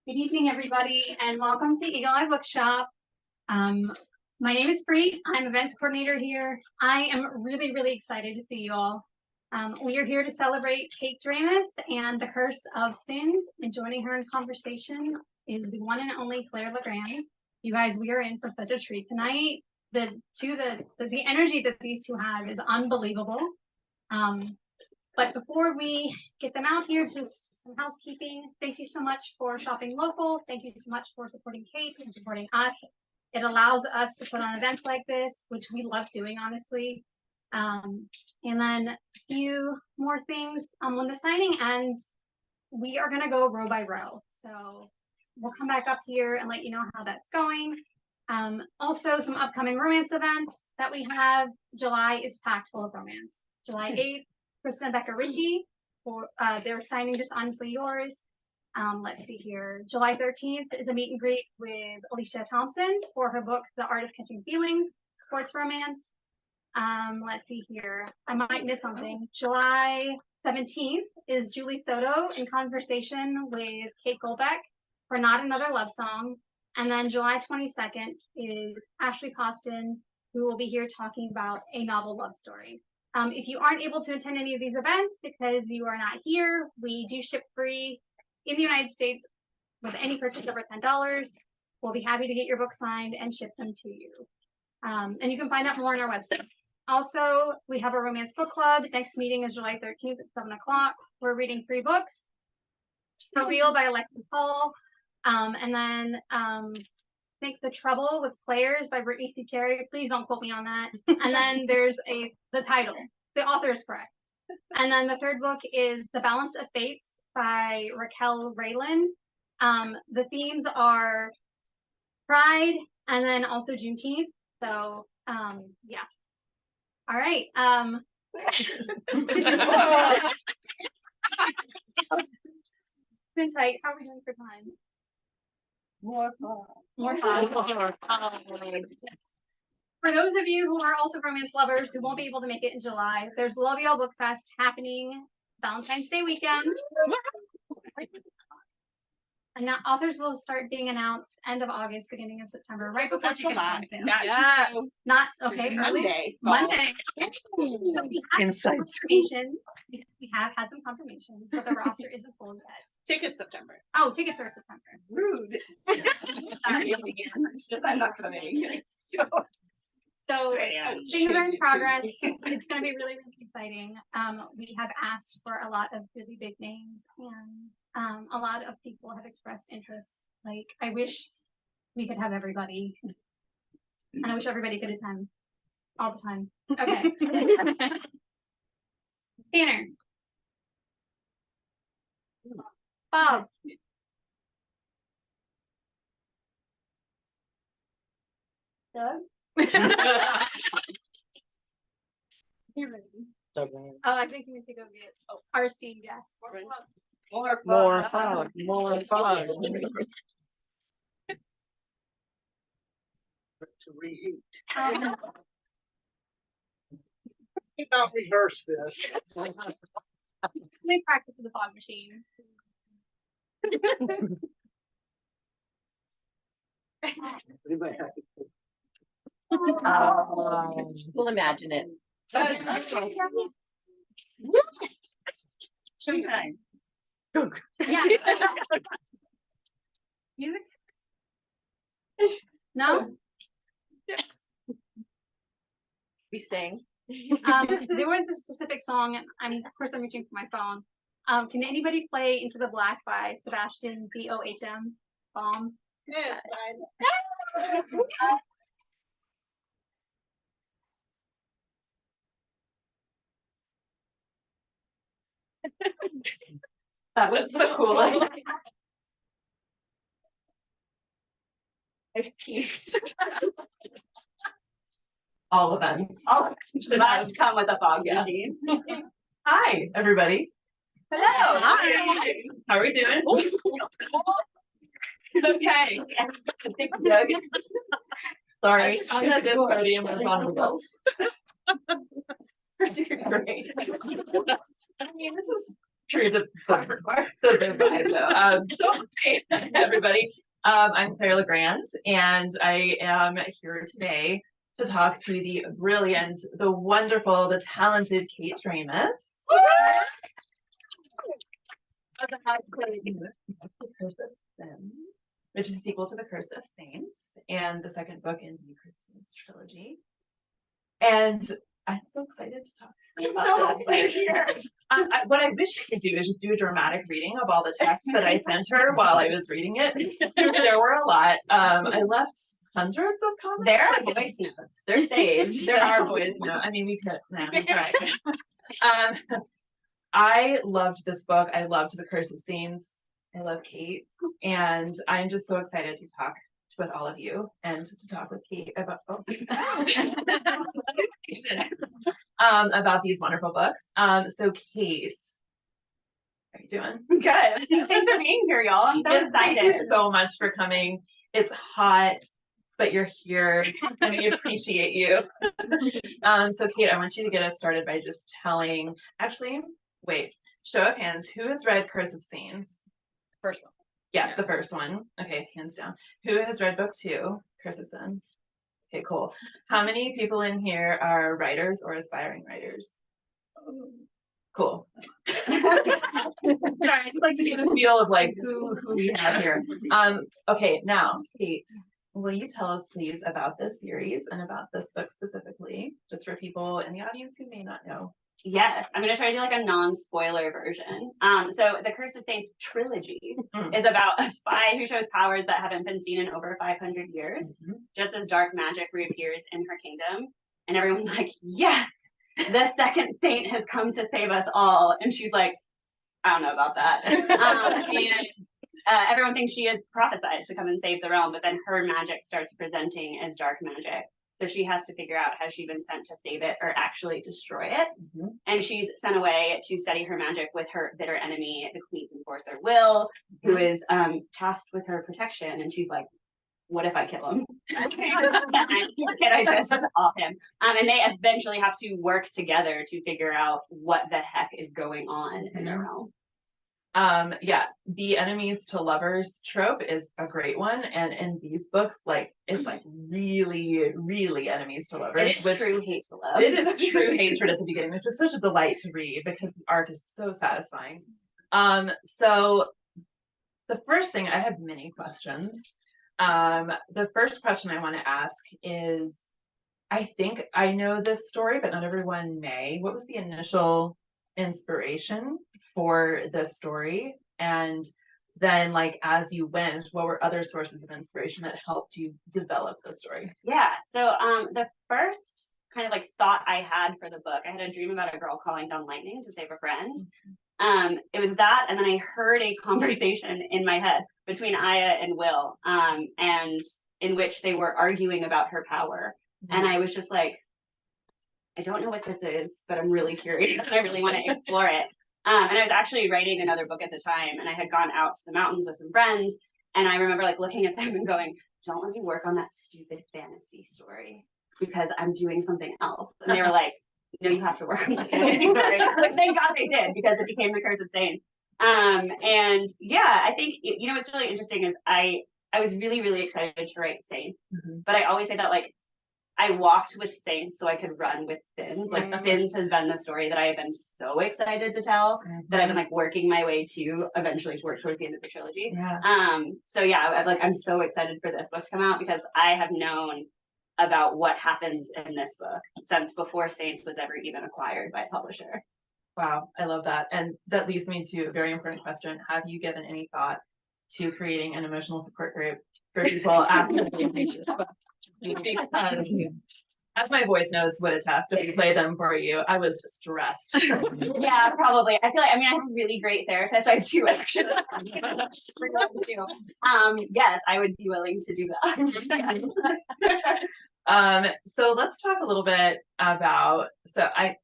Good evening, everybody, and welcome to Eagle Eye Bookshop. My name is Preet. I'm events coordinator here. I am really excited to see you all. We are here to celebrate Kate Dramis and the Curse of Sin, and joining her in conversation is the one and only Claire Legrand. You guys, we are in for such a treat tonight. The energy that these two have is unbelievable. But before we get them out here, just some housekeeping. Thank you so much for shopping local. Thank you so much for supporting Kate and supporting us. It allows us to put on events like this, which we love doing, honestly. And then a few more things. When the signing ends, we are going to go row by row. So we'll come back up here and let you know how that's going. Also, some upcoming romance events that we have. July is packed full of romance. July 8th. Kristen and Becca Ritchie for they're signing Just Honestly Yours. Let's see here. July 13th is a meet and greet with Alicia Thompson for her book, The Art of Catching Feelings, sports romance. Let's see here. I might miss something. July 17th is Julie Soto in conversation with Kate Goldbeck for Not Another Love Song. And then July 22nd is Ashley Poston, who will be here talking about a novel love story. If you aren't able to attend any of these events because you are not here, we do ship free in the United States with any purchase over $10. We'll be happy to get your book signed and ship them to you. And you can find out more on our website. Also, we have a romance book club. Next meeting is July 13th at 7 o'clock. We're reading 3 books. For Real by Alexi Paul. And then I think The Trouble with Players by Brittany C. Cherry. Please don't quote me on that. And then there's the title. The author is correct. And then the third book is The Balance of Fates by Raquel Raylan. The themes are Pride and then also Juneteenth. So yeah. All right. Been tight. How are we doing for time? More fun. For those of you who are also romance lovers who won't be able to make it in July, there's Love Y'all Book Fest happening Valentine's Day weekend. And now authors will start being announced end of August, beginning of September, right before tickets on sale. Not okay. Monday. So we have confirmations. We have had some confirmations, but the roster isn't full yet. Tickets September. Oh, tickets are September. Rude. I'm not coming. So things are in progress. It's going to be really exciting. We have asked for a lot of really big names, and a lot of people have expressed interest. Like, I wish we could have everybody, and I wish everybody could attend all the time. Okay. Tanner. Bob. Doug? You're ready. Oh, I think you need to go get our esteemed guest. More fun. To reheat. Did not rehearse this. We practice with the fog machine. We'll imagine it. Sometime. Yeah. Music? No? We sing. There was a specific song, and of course I'm reaching for my phone. Can anybody play Into the Black by Sebastian Bohm? Bomb. Yeah. That was so cool. I've peaked. All events. The vibes come with a fog machine. Hi, everybody. Hello. Hi. How are we doing? Okay. Doug. Sorry. I had this party in my phone. Great. I mean, this is True to the vibe though. So hey, everybody. I'm Claire Legrand, and I am here today to talk to the brilliant, the wonderful, the talented Kate Dramis. About The Curse of Sin, which is a sequel to The Curse of Saints, and the second book in the Curse of Saints trilogy. And I'm so excited to talk to you about this. What I wish I could do is just do a dramatic reading of all the text that I sent her while I was reading it. There were a lot. I left hundreds of comments. There are voice notes. They're saved. There are voice notes. I mean, we could. No, right. I loved this book. I loved The Curse of Saints. I love Kate, and I'm just so excited to talk with all of you and to talk with Kate about about these wonderful books. So Kate, how are you doing? Good. Thanks for being here, y'all. I'm so excited. Thank you so much for coming. It's hot, but you're here, and we appreciate you. So Kate, I want you to get us started by just telling. Actually, wait. Show of hands. Who has read Curse of Saints? First one. Yes, the first one. Okay, hands down. Who has read book 2, Curse of Sins? Okay, cool. How many people in here are writers or aspiring writers? Cool. Sorry, I'd like to get a feel of like who we have here. Okay, now, Kate, will you tell us please about this series and about this book specifically, just for people in the audience who may not know? Yes, I'm going to try to do like a non-spoiler version. So the Curse of Saints trilogy is about a spy who shows powers that haven't been seen in over 500 years, just as dark magic reappears in her kingdom. And everyone's like, yes, the second saint has come to save us all. And she's like, I don't know about that. Everyone thinks she is prophesied to come and save the realm, but then her magic starts presenting as dark magic. So she has to figure out, has she been sent to save it or actually destroy it? And she's sent away to study her magic with her bitter enemy, the Queen's Enforcer, Will, who is tasked with her protection. And she's like, what if I kill him? Can I just off him? And they eventually have to work together to figure out what the heck is going on in their realm. Yeah, the enemies to lovers trope is a great one, and in these books, like it's like really enemies to lovers. It's true hate to love. It is true hatred at the beginning, which is such a delight to read because the arc is so satisfying. So the first thing, I have many questions. The first question I want to ask is, I think I know this story, but not everyone may. What was the initial inspiration for this story? And then like as you went, what were other sources of inspiration that helped you develop the story? Yeah, so the first kind of like thought I had for the book, I had a dream about a girl calling down lightning to save a friend. It was that, and then I heard a conversation in my head between Aya and Will, and in which they were arguing about her power. And I was just like, I don't know what this is, but I'm really curious and I really want to explore it. And I was actually writing another book at the time, and I had gone out to the mountains with some friends, and I remember like looking at them and going, don't let me work on that stupid fantasy story because I'm doing something else. And they were like, no, you have to work on the fantasy story. Which thank God they did, because it became The Curse of Saints. And yeah, I think, you know, what's really interesting is I was really excited to write Saints, but I always say that like, I walked with Saints so I could run with Sins. Like Sins has been the story that I have been so excited to tell that I've been like working my way to eventually work towards the end of the trilogy. So yeah, I'm so excited for this book to come out because I have known about what happens in this book since before Saints was ever even acquired by a publisher. Wow, I love that. And that leads me to a very important question. Have you given any thought to creating an emotional support group for people after they read this book? Because as my voice notes would attest, if we play them for you, I was distressed. Yeah, probably. I feel like, I mean, I have a really great therapist. I have 2 actually. Yes, I would be willing to do that. So let's talk a little bit about, so I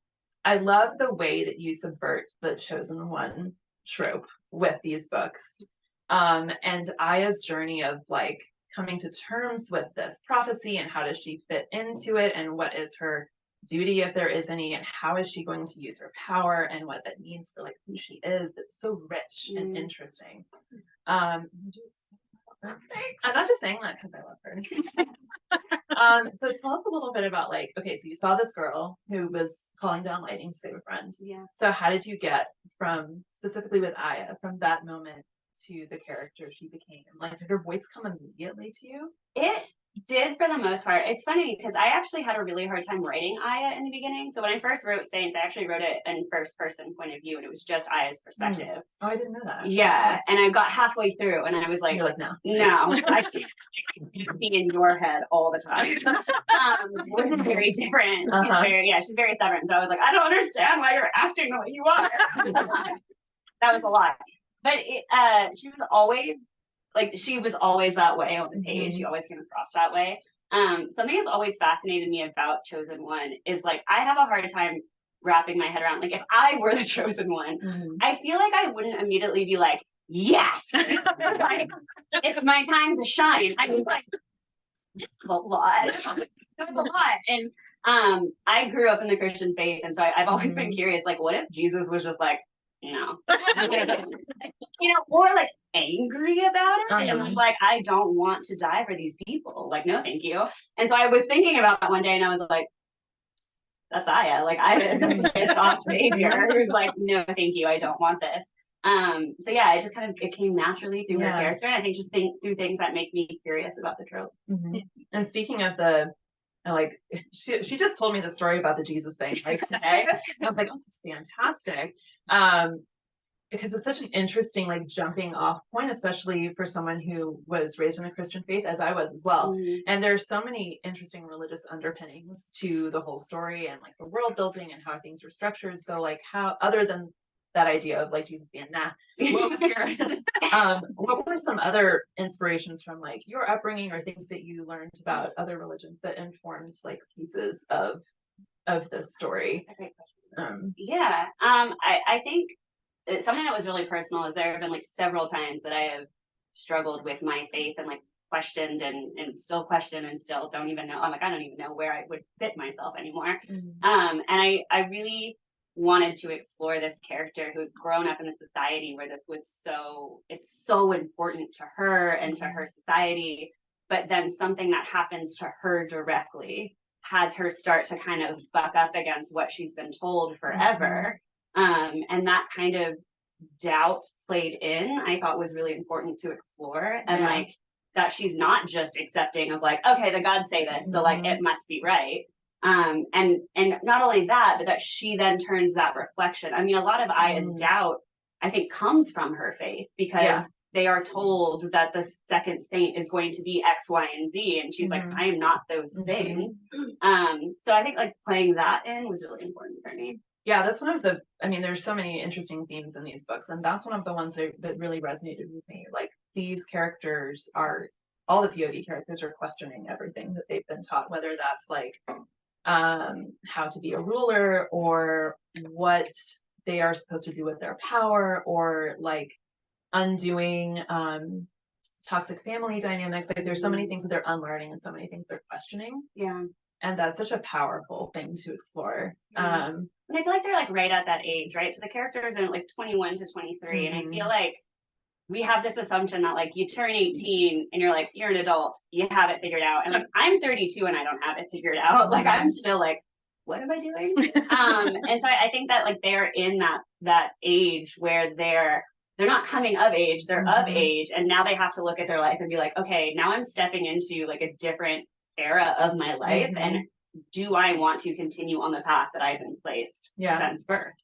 love the way that you subvert the chosen one trope with these books. And Aya's journey of like coming to terms with this prophecy and how does she fit into it and what is her duty, if there is any, and how is she going to use her power and what that means for like who she is. That's so rich and interesting. Thanks. I'm not just saying that because I love her. So tell us a little bit about like, okay, so you saw this girl who was calling down lightning to save a friend. Yeah. So how did you get from, specifically with Aya, from that moment to the character she became? Like, did her voice come immediately to you? It did for the most part. It's funny because I actually had a really hard time writing Aya in the beginning. So when I first wrote Saints, I actually wrote it in first person point of view, and it was just Aya's perspective. Oh, I didn't know that. Yeah, and I got halfway through, and I was like, You're like, no, I can't be in your head all the time. We're very different. She's very stubborn. So I was like, I don't understand why you're acting the way you are. That was a lot. But she was always that way on the page. She always came across that way. Something that's always fascinated me about Chosen One is like, I have a hard time wrapping my head around, like, if I were the chosen one, I feel like I wouldn't immediately be like, yes, like, it's my time to shine. I mean, like, this is a lot. It's a lot. And I grew up in the Christian faith, and so I've always been curious, like, what if Jesus was just like, or like angry about it, and was like, I don't want to die for these people. Like, no, thank you. And so I was thinking about that one day, and I was like, that's Aya. Like, I am a pissed off savior who's like, no, thank you, I don't want this. So yeah, it just kind of, it came naturally through her character, and I think just through things that make me curious about the trope. And speaking of the, like, she just told me the story about the Jesus thing, like, today. I was like, oh, that's fantastic. Because it's such an interesting, like, jumping off point, especially for someone who was raised in the Christian faith, as I was as well. And there's so many interesting religious underpinnings to the whole story, and like the world building and how things were structured. So like, how, other than that idea of like Jesus being what were some other inspirations from like your upbringing, or things that you learned about other religions that informed like pieces of this story? That's a great question. I think something that was really personal is there have been like several times that I have struggled with my faith and like questioned and still question and still don't even know. I'm like, I don't even know where I would fit myself anymore. And I really wanted to explore this character who'd grown up in a society where this was it's so important to her and to her society, but then something that happens to her directly has her start to kind of buck up against what she's been told forever. And that kind of doubt played in, I thought was really important to explore. And like, that she's not just accepting of like, okay, the gods say this, so like it must be right. And not only that, but that she then turns that reflection. I mean, a lot of Aya's doubt, I think, comes from her faith, because they are told that the second saint is going to be X, Y, and Z, and she's like, I am not those things. So I think like playing that in was really important for me. Yeah, that's one of the, I mean, there's so many interesting themes in these books, and that's one of the ones that really resonated with me. Like, these characters are, all the POV characters are questioning everything that they've been taught, whether that's like how to be a ruler, or what they are supposed to do with their power, or like undoing toxic family dynamics. Like, there's so many things that they're unlearning and so many things they're questioning. And that's such a powerful thing to explore. And I feel like they're like right at that age, right? So the characters are like 21 to 23. And I feel like we have this assumption that like you turn 18 and you're like, you're an adult, you have it figured out. And like, I'm 32 and I don't have it figured out. Like, I'm still like, what am I doing? And so I think that like they're in that age where they're not coming of age, they're of age. And now they have to look at their life and be like, okay, now I'm stepping into like a different era of my life, and do I want to continue on the path that I've been placed since birth?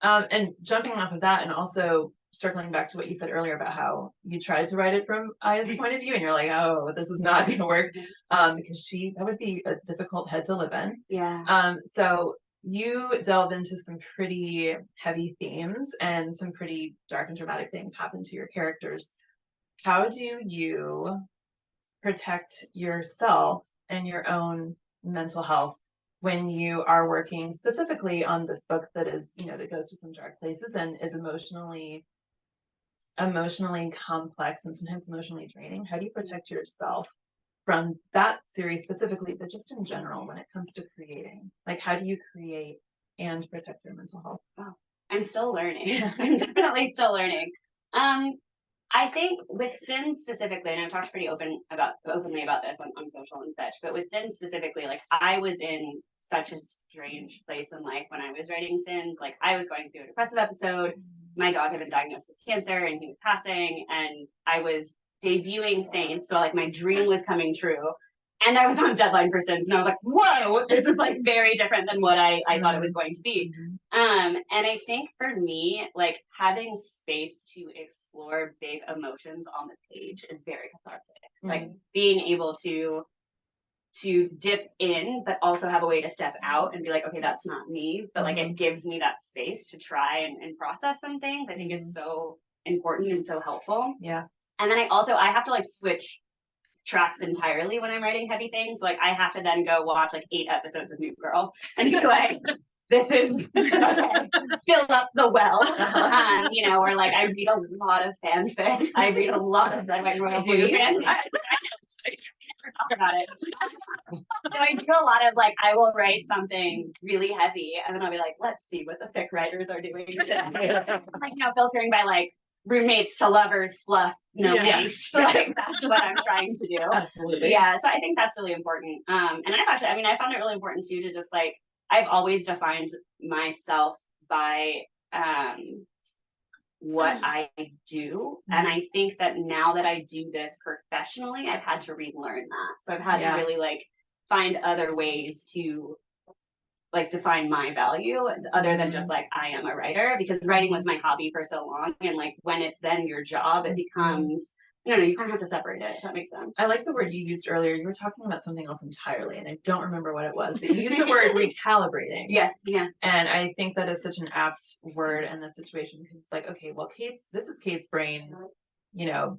And jumping off of that, and also circling back to what you said earlier about how you tried to write it from Aya's point of view, and you're like, oh, this is not going to work, because that would be a difficult head to live in. So you delve into some pretty heavy themes, and some pretty dark and dramatic things happen to your characters. How do you protect yourself and your own mental health when you are working specifically on this book that is, that goes to some dark places and is emotionally complex and sometimes emotionally draining? How do you protect yourself from that series specifically, but just in general when it comes to creating? Like, how do you create and protect your mental health? Oh, I'm still learning. I'm definitely still learning. I think with Sin specifically, and I've talked pretty openly about this on social and such, but with Sin specifically, like I was in such a strange place in life when I was writing Sins. Like I was going through a depressive episode. My dog had been diagnosed with cancer and he was passing, and I was debuting Saints. So like my dream was coming true. And I was on deadline for Sins, and I was like, whoa, this is like very different than what I thought it was going to be. And I think for me, like having space to explore big emotions on the page is very cathartic. Like being able to dip in, but also have a way to step out and be like, okay, that's not me. But like it gives me that space to try and process some things, I think is so important and so helpful. Yeah. And then I have to like switch tracks entirely when I'm writing heavy things. Like I have to then go watch like 8 episodes of New Girl and be like, this is okay, fill up the well. You know, or like I read a lot of fanfic. I read a lot of Red White and Royal Blue. Talk about it. So I do a lot of like I will write something really heavy and then I'll be like, let's see what the fic writers are doing. Like, you know, filtering by like roommates to lovers, fluff, no angst. Like that's what I'm trying to do. Absolutely. Yeah. So I think that's really important. And I found it really important too to just like I've always defined myself by what I do. And I think that now that I do this professionally, I've had to relearn that. So I've had to really like find other ways to like define my value other than just like I am a writer, because writing was my hobby for so long. And like when it's then your job, it becomes, you kind of have to separate it, if that makes sense. I like the word you used earlier. You were talking about something else entirely, and I don't remember what it was, but you used the word recalibrating. Yeah. And I think that is such an apt word in this situation, because it's like, okay, well, this is Kate's brain,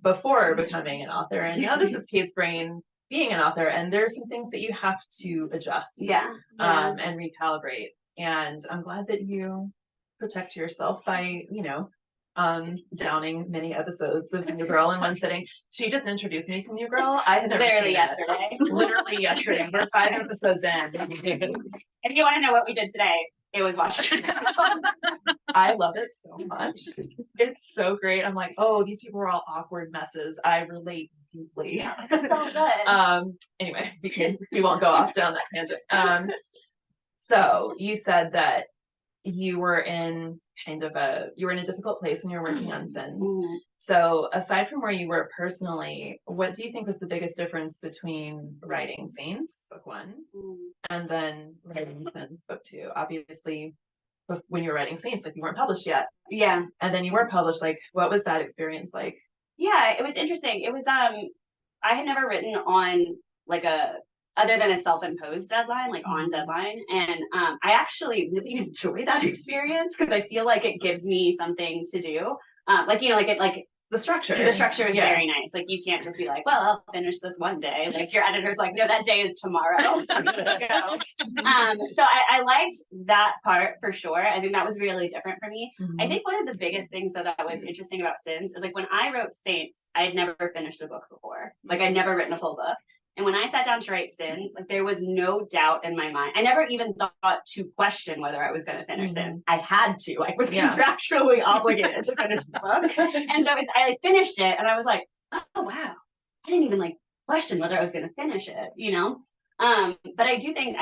before becoming an author, and now this is Kate's brain being an author, and there's some things that you have to adjust. And recalibrate. And I'm glad that you protect yourself by, downing many episodes of New Girl in one sitting. She just introduced me to New Girl. I had never seen yesterday. Literally yesterday. We're 5 episodes in. If you want to know what we did today, it was watching. I love it so much. It's so great. I'm like, oh, these people are all awkward messes. I relate deeply. It's so good. Anyway, we won't go off down that tangent. So you said that you were in a difficult place when you were working on Sins. So aside from where you were personally, what do you think was the biggest difference between writing Saints, book 1, and then writing Sins, book 2? Obviously, when you were writing Saints, like you weren't published yet. Yeah. And then you were published. Like, what was that experience like? Yeah, it was interesting. It was I had never written on like other than a self-imposed deadline, like on deadline. And I actually really enjoy that experience because I feel like it gives me something to do. The structure is very nice. Like you can't just be like, well, I'll finish this one day. Like your editor's like, no, that day is tomorrow. So I liked that part for sure. I think that was really different for me. I think one of the biggest things though that was interesting about Sins is like when I wrote Saints, I had never finished a book before. Like I'd never written a full book. And when I sat down to write Sins, like there was no doubt in my mind. I never even thought to question whether I was going to finish Sins. I had to. I was contractually obligated to finish the book. And so I finished it, and I was like, oh wow, I didn't even like question whether I was going to finish it, But I do think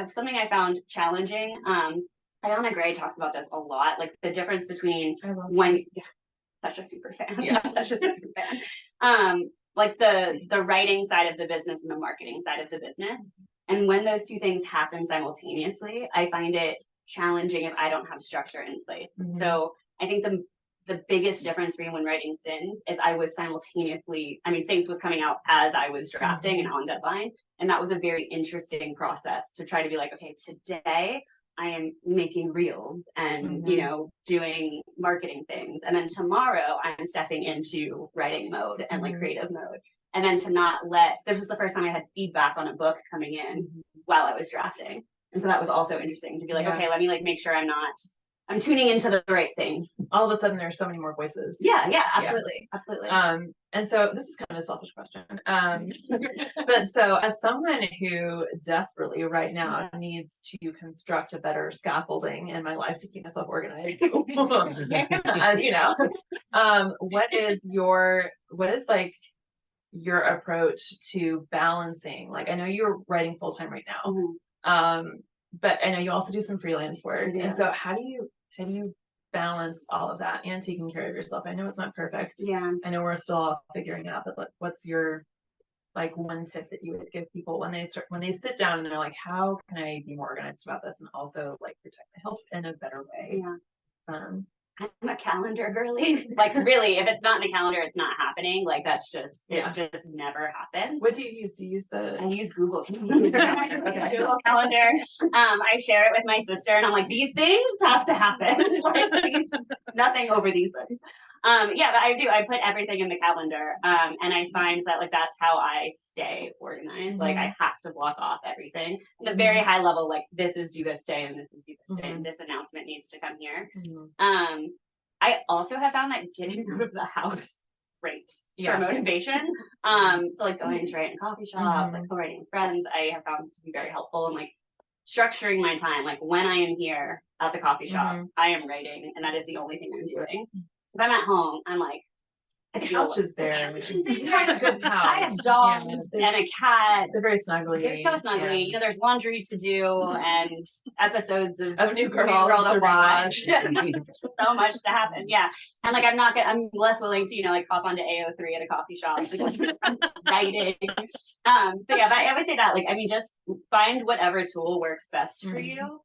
something I found challenging. Iona Gray talks about this a lot, like the difference between such a super fan, such a super fan. Like the writing side of the business and the marketing side of the business. And when those two things happen simultaneously, I find it challenging if I don't have structure in place. So I think the biggest difference for me when writing Sins is I was Saints was coming out as I was drafting and on deadline. And that was a very interesting process to try to be like, okay, today I am making reels and, doing marketing things. And then tomorrow I'm stepping into writing mode and like creative mode. And then to not this was the first time I had feedback on a book coming in while I was drafting. And so that was also interesting to be like, okay, let me like make sure I'm not I'm tuning into the right things. All of a sudden there's so many more voices. Yeah, absolutely. Absolutely. And so this is kind of a selfish question. But so as someone who desperately right now needs to construct a better scaffolding in my life to keep myself organized, what is like your approach to balancing? Like, I know you're writing full time right now. But I know you also do some freelance work. Yeah. And so how do you balance all of that and taking care of yourself? I know it's not perfect. Yeah. I know we're still all figuring out, but what's your like one tip that you would give people when they sit down and they're like, how can I be more organized about this and also like protect my health in a better way? Yeah. I'm a calendar girly. Like really, if it's not in a calendar, it's not happening. Like that's just, it just never happens. What do you use? Do you use I the? use Google. Google Calendar. I share it with my sister and I'm like, these things have to happen. Like, nothing over these things. Yeah, but I do. I put everything in the calendar. And I find that like that's how I stay organized. Like I have to block off everything. The very high level, like this is due this day and this is due this day and this announcement needs to come here. I also have found that getting out of the house great for motivation. So like going to write in a coffee shop, like co-writing with friends, I have found to be very helpful, and like structuring my time. Like when I am here at the coffee shop, I am writing, and that is the only thing I'm doing. If I'm at home, I'm like, the couch is there. Yeah, good couch. I have dogs and a cat. They're very snuggly. They're so snuggly. You know, there's laundry to do and episodes of New Girl to watch. So much to happen. Yeah. And like I'm less willing to, like hop onto AO3 at a coffee shop because I'm writing. So yeah, but I would say that, like, I mean, just find whatever tool works best for you.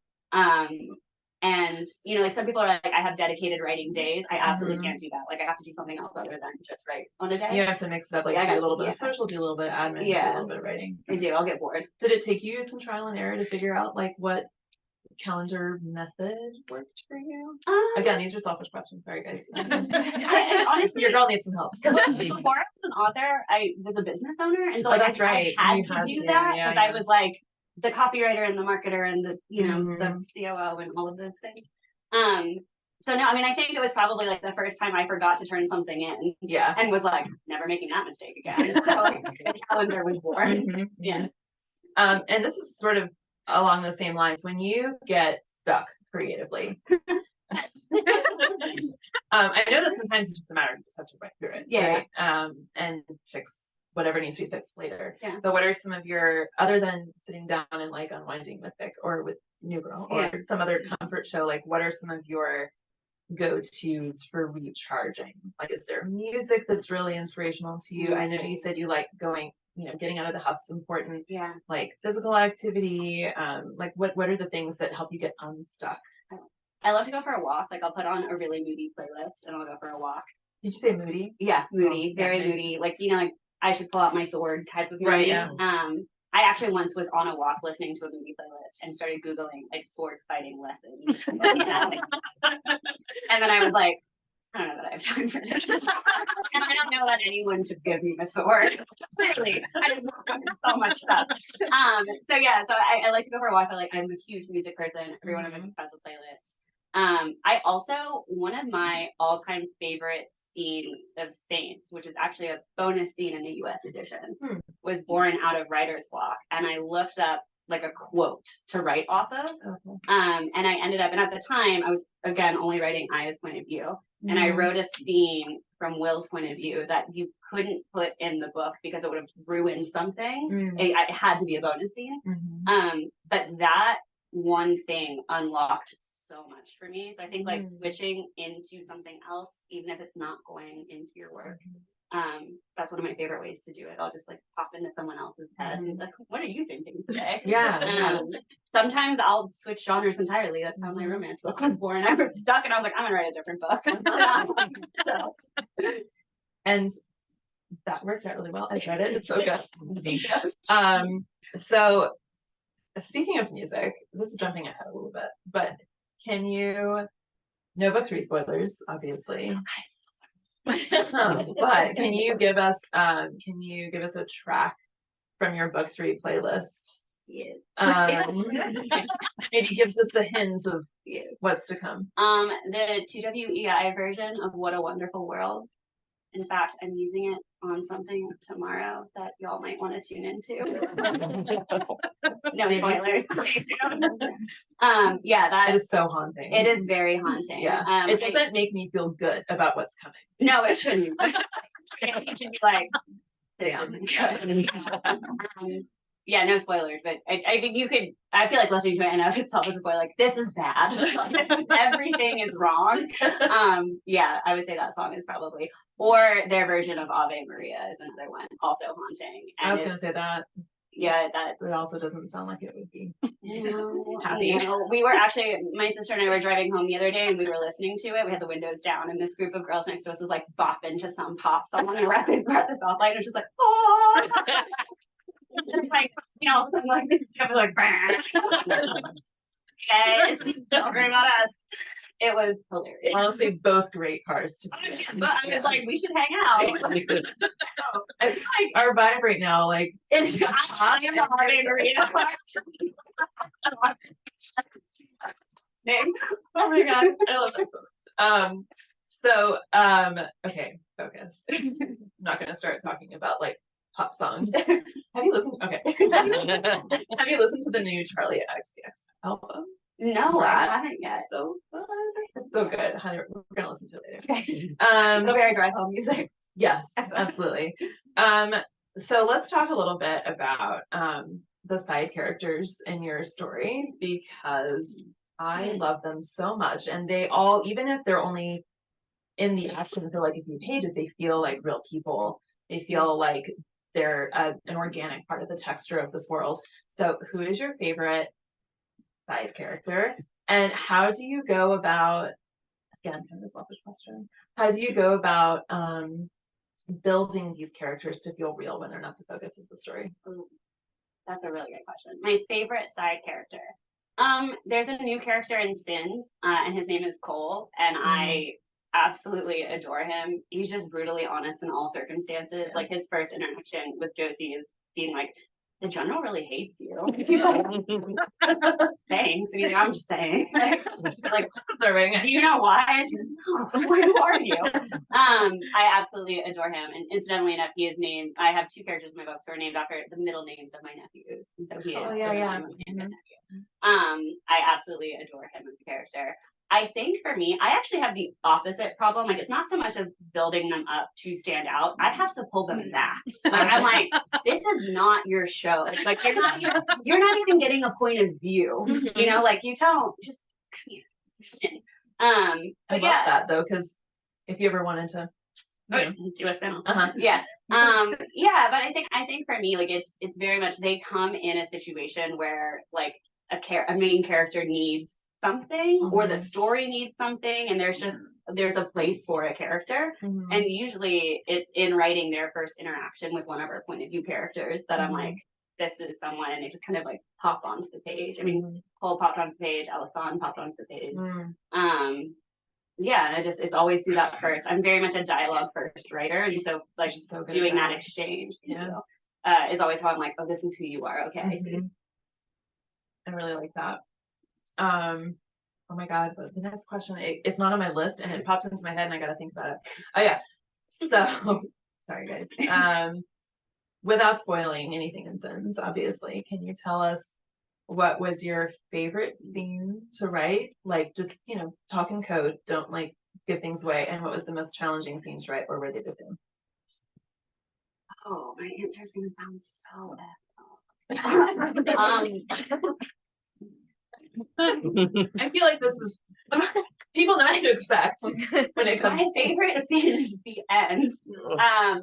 And like some people are like, I have dedicated writing days. I absolutely can't do that. Like I have to do something else other than just write on a day. You have to mix it up, like do a little bit of social, do a little bit of admin, do a little bit of writing. I do. I'll get bored. Did it take you some trial and error to figure out like what calendar method worked for you? Again, these are selfish questions. Sorry, guys. Honestly, your girl needs some help. Before I was an author, I was a business owner, and so like, that's right. I had to do that because I was like the copywriter and the marketer and the the COO and all of those things. So no, I mean, I think it was probably like the first time I forgot to turn something in. Yeah. And was like, never making that mistake again. So like, the calendar was born. Yeah. And this is sort of along the same lines. When you get stuck creatively, I know that sometimes it's just a matter of just have to write through it. Yeah. Right? And fix whatever needs to be fixed later. Yeah. But what are some of your, other than sitting down and like unwinding with Vic or with New Girl or some other comfort show, like what are some of your go-tos for recharging? Like, is there music that's really inspirational to you? I know you said you like going, getting out of the house is important. Yeah. Like physical activity. Like what are the things that help you get unstuck? I love to go for a walk. Like I'll put on a really moody playlist and I'll go for a walk. Did you say moody? Yeah, moody, very moody. Like, like I should pull out my sword type of moody. Right, yeah. I actually once was on a walk listening to a movie playlist and started Googling like sword fighting lessons. And then I was like, I don't know that I have time for this. And I don't know that anyone should give me a sword. Clearly, I just want so much stuff. So yeah, so I like to go for a walk. I'm a huge music person. Everyone of my has a playlist. I also, one of my all-time favorite scenes of Saints, which is actually a bonus scene in the US edition, was born out of writer's block. And I looked up like a quote to write off of. And I ended up, and at the time I was again only writing Aya's point of view. And I wrote a scene from Will's point of view that you couldn't put in the book because it would have ruined something. It had to be a bonus scene. But that one thing unlocked so much for me. So I think like switching into something else, even if it's not going into your work, that's one of my favorite ways to do it. I'll just like pop into someone else's head and like, what are you thinking today? Sometimes I'll switch genres entirely. That's how my romance book was born. I was stuck and I was like, I'm gonna write a different book. And that worked out really well. I read it. It's so good. So speaking of music, this is jumping ahead a little bit, but can you, no book 3 spoilers, obviously. But can you give us a track from your book 3 playlist Yes. Maybe gives us the hint of what's to come. The 2WEI version of What a Wonderful World. In fact, I'm using it on something tomorrow that y'all might want to tune into. No spoilers. Yeah, that It is so haunting. it is very haunting. Yeah. It doesn't make me feel good about what's coming. No, it shouldn't. It should be like, this Damn. isn't good. Yeah, no spoilers, but I think you could, I feel like listening to it enough itself is a spoiler, like, this is bad. Everything is wrong. Yeah, I would say that song is probably, or their version of Ave Maria is another one, also haunting. And I was gonna say that. Yeah, that It also doesn't sound like it would be happy. We were actually, my sister and I were driving home the other day and we were listening to it. We had the windows down and this group of girls next to us was like bopping to some pop song on a rapid breath at the stoplight and was just like, oh. And like, you know, something like this stuff was like, okay, don't worry about us. It was hilarious. honestly both great cars to be in. But I was like, we should hang out. I feel like our vibe right now, like It's I am the Ave Maria. oh my god, I love that so much. Okay, focus. I'm not gonna start talking about like pop songs. Have you listened? Okay. Have you listened to the new Charlie XCX album? No, I That haven't yet. is so fun. It's so good. We're gonna listen to it later. Okay. It'll be our drive home music. Yes, absolutely. So let's talk a little bit about the side characters in your story because I love them so much, and they all, even if they're only in the action for like a few pages, they feel like real people. They feel like they're an organic part of the texture of this world. So, who is your favorite side character, and how do you go about? Again, kind of a selfish question. How do you go about building these characters to feel real when they're not the focus of the story? Ooh, that's a really good question. My favorite side character. There's a new character in Sins, and his name is Cole, and I absolutely adore him. He's just brutally honest in all circumstances. Like his first interaction with Josie is being like, the general really hates you. Thanks. And he's like, I'm just saying. Like, do you know why? And she's like, no, who are you? I absolutely adore him. And incidentally enough, he is named, I have two characters in my books who are named after the middle names of my nephews. And so he is the name of my nephew. I absolutely adore him as a character. I think for me, I actually have the opposite problem. Like, it's not so much of building them up to stand out. I have to pull them back. Like, I'm like, this is not your show. Like, you're not even getting a point of view. You know, like you don't just. I love that though, because if you ever wanted to do a spin. yeah. Yeah, but I think for me, like it's very much they come in a situation where like a main character needs something or the story needs something, and there's a place for a character, and usually it's in writing their first interaction with one of our point of view characters that I'm like, this is someone, and they just kind of like pop onto the page. I mean, Cole popped onto the page, Alison popped onto the page. Yeah, and it's always through that first. I'm very much a dialogue first writer, and so like doing that exchange, is always how I'm like, oh, this is who you are. Okay, I see. I really like that. Oh my god, but the next question, it's not on my list and it pops into my head and I gotta think about it. Oh yeah, so sorry guys. Without spoiling anything in Sins, obviously, can you tell us what was your favorite scene to write? Like, just, talk in code, don't like give things away. And what was the most challenging scene to write, or were they the same? Oh, my answer is gonna sound so I feel like this is people know what to expect when it comes. My favorite scene is the end. I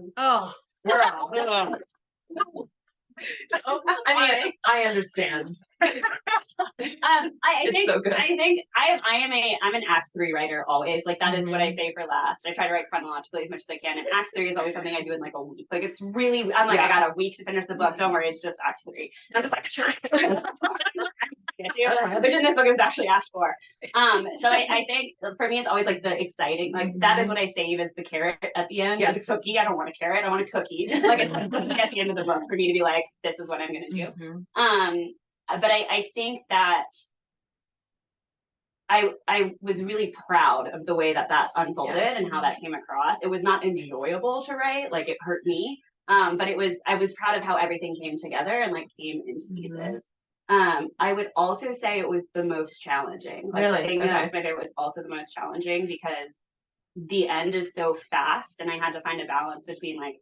mean, I understand. I think so good. I'm an Act 3 writer always. Like that is what I say for last. I try to write chronologically as much as I can, and Act 3 is always something I do in like a week. Like it's really, I'm like, I got a week to finish the book. Don't worry, it's just Act 3. And I'm just like, get to, which in this book is actually asked for. So I think for me, it's always like the exciting, like that is what I save as the carrot at the end. Yes. The cookie. I don't want a carrot. I want a cookie. Like it's a cookie at the end of the book for me to be like, this is what I'm going to do. But I think that I was really proud of the way that unfolded and how that came across. It was not enjoyable to write, like it hurt me. But I was proud of how everything came together and like came into pieces. I would also say it was the most challenging. Like the thing that was my favorite was also the most challenging because the end is so fast and I had to find a balance between like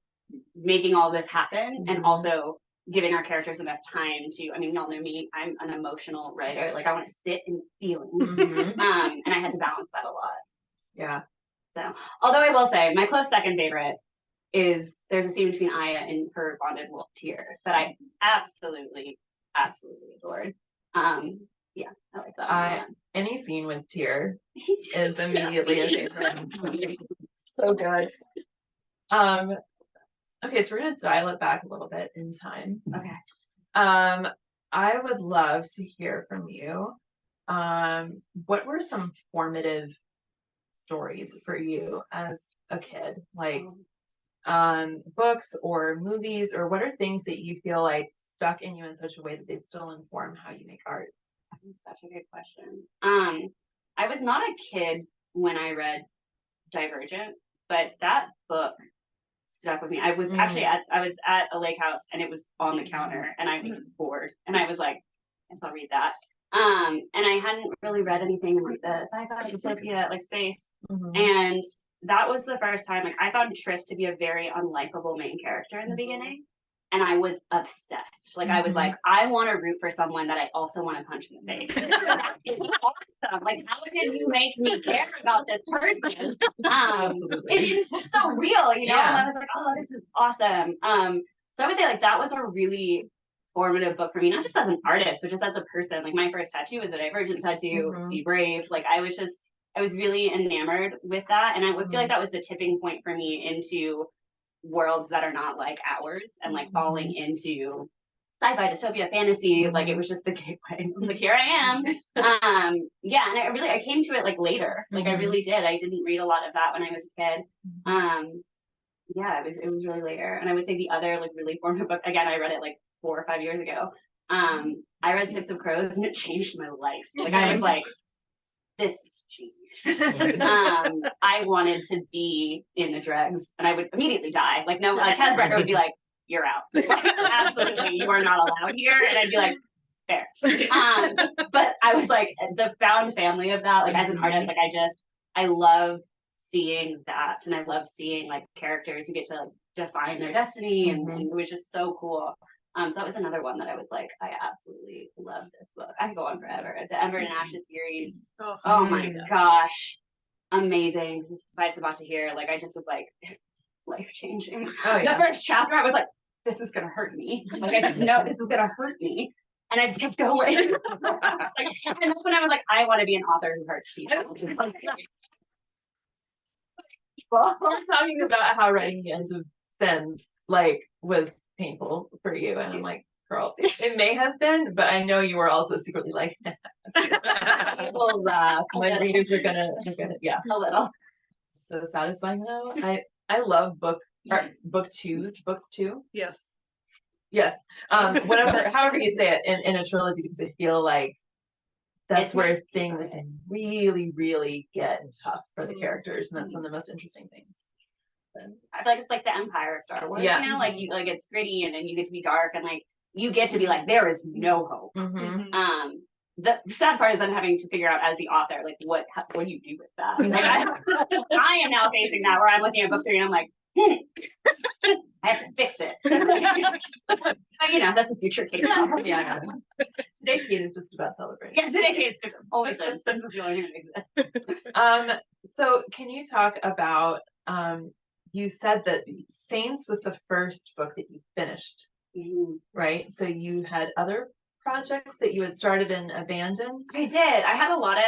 making all this happen and also giving our characters enough time to, I mean, y'all know me, I'm an emotional writer. Like I want to sit in feelings. And I had to balance that a lot. Yeah. So, although I will say my close second favorite is there's a scene between Aya and her bonded wolf Tyr that I absolutely adored. Yeah, I like that. Any scene with Tyr is immediately a favorite. So good. Okay, so we're gonna dial it back a little bit in time. Okay. I would love to hear from you. What were some formative stories for you as a kid? Like books or movies, or what are things that you feel like stuck in you in such a way that they still inform how you make art? That's such a good question. I was not a kid when I read Divergent, but that book stuck with me. I was actually I was at a lake house and it was on the counter and I was bored and I was like, yes, I'll read that. And I hadn't really read anything in like the sci-fi utopia like space. And that was the first time like I found Tris to be a very unlikable main character in the beginning. And I was obsessed. Like I was like, I want to root for someone that I also want to punch in the face. It's awesome. Like, how did you make me care about this person? It's just so real, you know. And I was like, oh, this is awesome. So I would say like that was a really formative book for me, not just as an artist, but just as a person. Like my first tattoo was a Divergent tattoo. It's Be Brave. Like I was really enamored with that, and I would feel like that was the tipping point for me into worlds that are not like ours and like falling into sci-fi dystopia fantasy. Like it was just the gateway. Like here I am. Yeah, and I came to it like later. Like I really did. I didn't read a lot of that when I was a kid. Yeah, it was really later. And I would say the other like really formative book, again, I read it like 4 or 5 years ago. I read Six of Crows and it changed my life. Like I was like, this is genius. I wanted to be in the dregs and I would immediately die. Like no, like Hesbrecker would be like, you're out. Absolutely, you are not allowed here. And I'd be like, fair. But I was like the found family of that, like as an artist, like I love seeing that. And I love seeing like characters who get to like define their destiny. And it was just so cool. So that was another one that I was like, I absolutely love this book. I could go on forever. The Ember and Ashes series. Oh my gosh. Amazing. This is what it's about to hear. Like, I just was like, life changing. Oh, yeah. The first chapter, I was like, this is going to hurt me. Like, I just know this is going to hurt me. And I just kept going. And that's when I was like, I want to be an author who hurts people. Well, we're talking about how writing the end of Sins like was painful for you, and I'm like, girl, it may have been, but I know you were also secretly like, people laugh. My readers are gonna, yeah, a little. So satisfying though. I love books too. Yes. Whatever, however you say it in a trilogy, because I feel like that's where things really, really get tough for the characters, and that's one of the most interesting things. I feel like it's like the Empire of Star Wars, you know, like it's gritty and then you get to be dark and like you get to be like, there is no hope. The sad part is then having to figure out as the author, like what do you do with that? Like I am now facing that where I'm looking at book 3 and I'm like, I have to fix it. But you know, that's a future Kate. Yeah. Today Kate is just about celebrating. Yeah, today Kate's just always Since is the only thing that exists. So can you talk about you said that Saints was the first book that you finished, right? So you had other projects that you had started and abandoned? I did. I had a lot of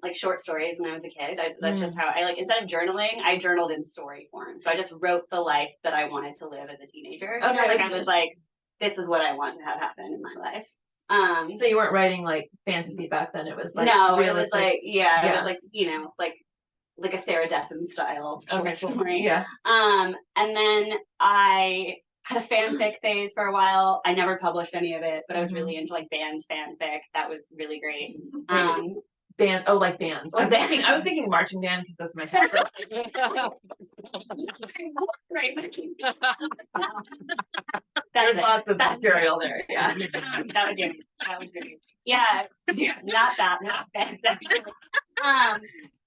like short stories when I was a kid. That's just how I like, instead of journaling, I journaled in story form. So I just wrote the life that I wanted to live as a teenager. Okay. Like I was like, this is what I want to have happen in my life. So you weren't writing like fantasy back then. It was like no, it was realistic. like, yeah, it Yeah. was like, like a Sarah Dessen style short Okay, cool. story. Yeah. And then I had a fanfic phase for a while. I never published any of it, but I was really into like band fanfic. That was really great. Bands. Oh, like bands. Like bands. I was thinking marching band because that's my favorite. Right. There's lots of material there. Yeah. That would do. That would do. Yeah, not that, not band actually.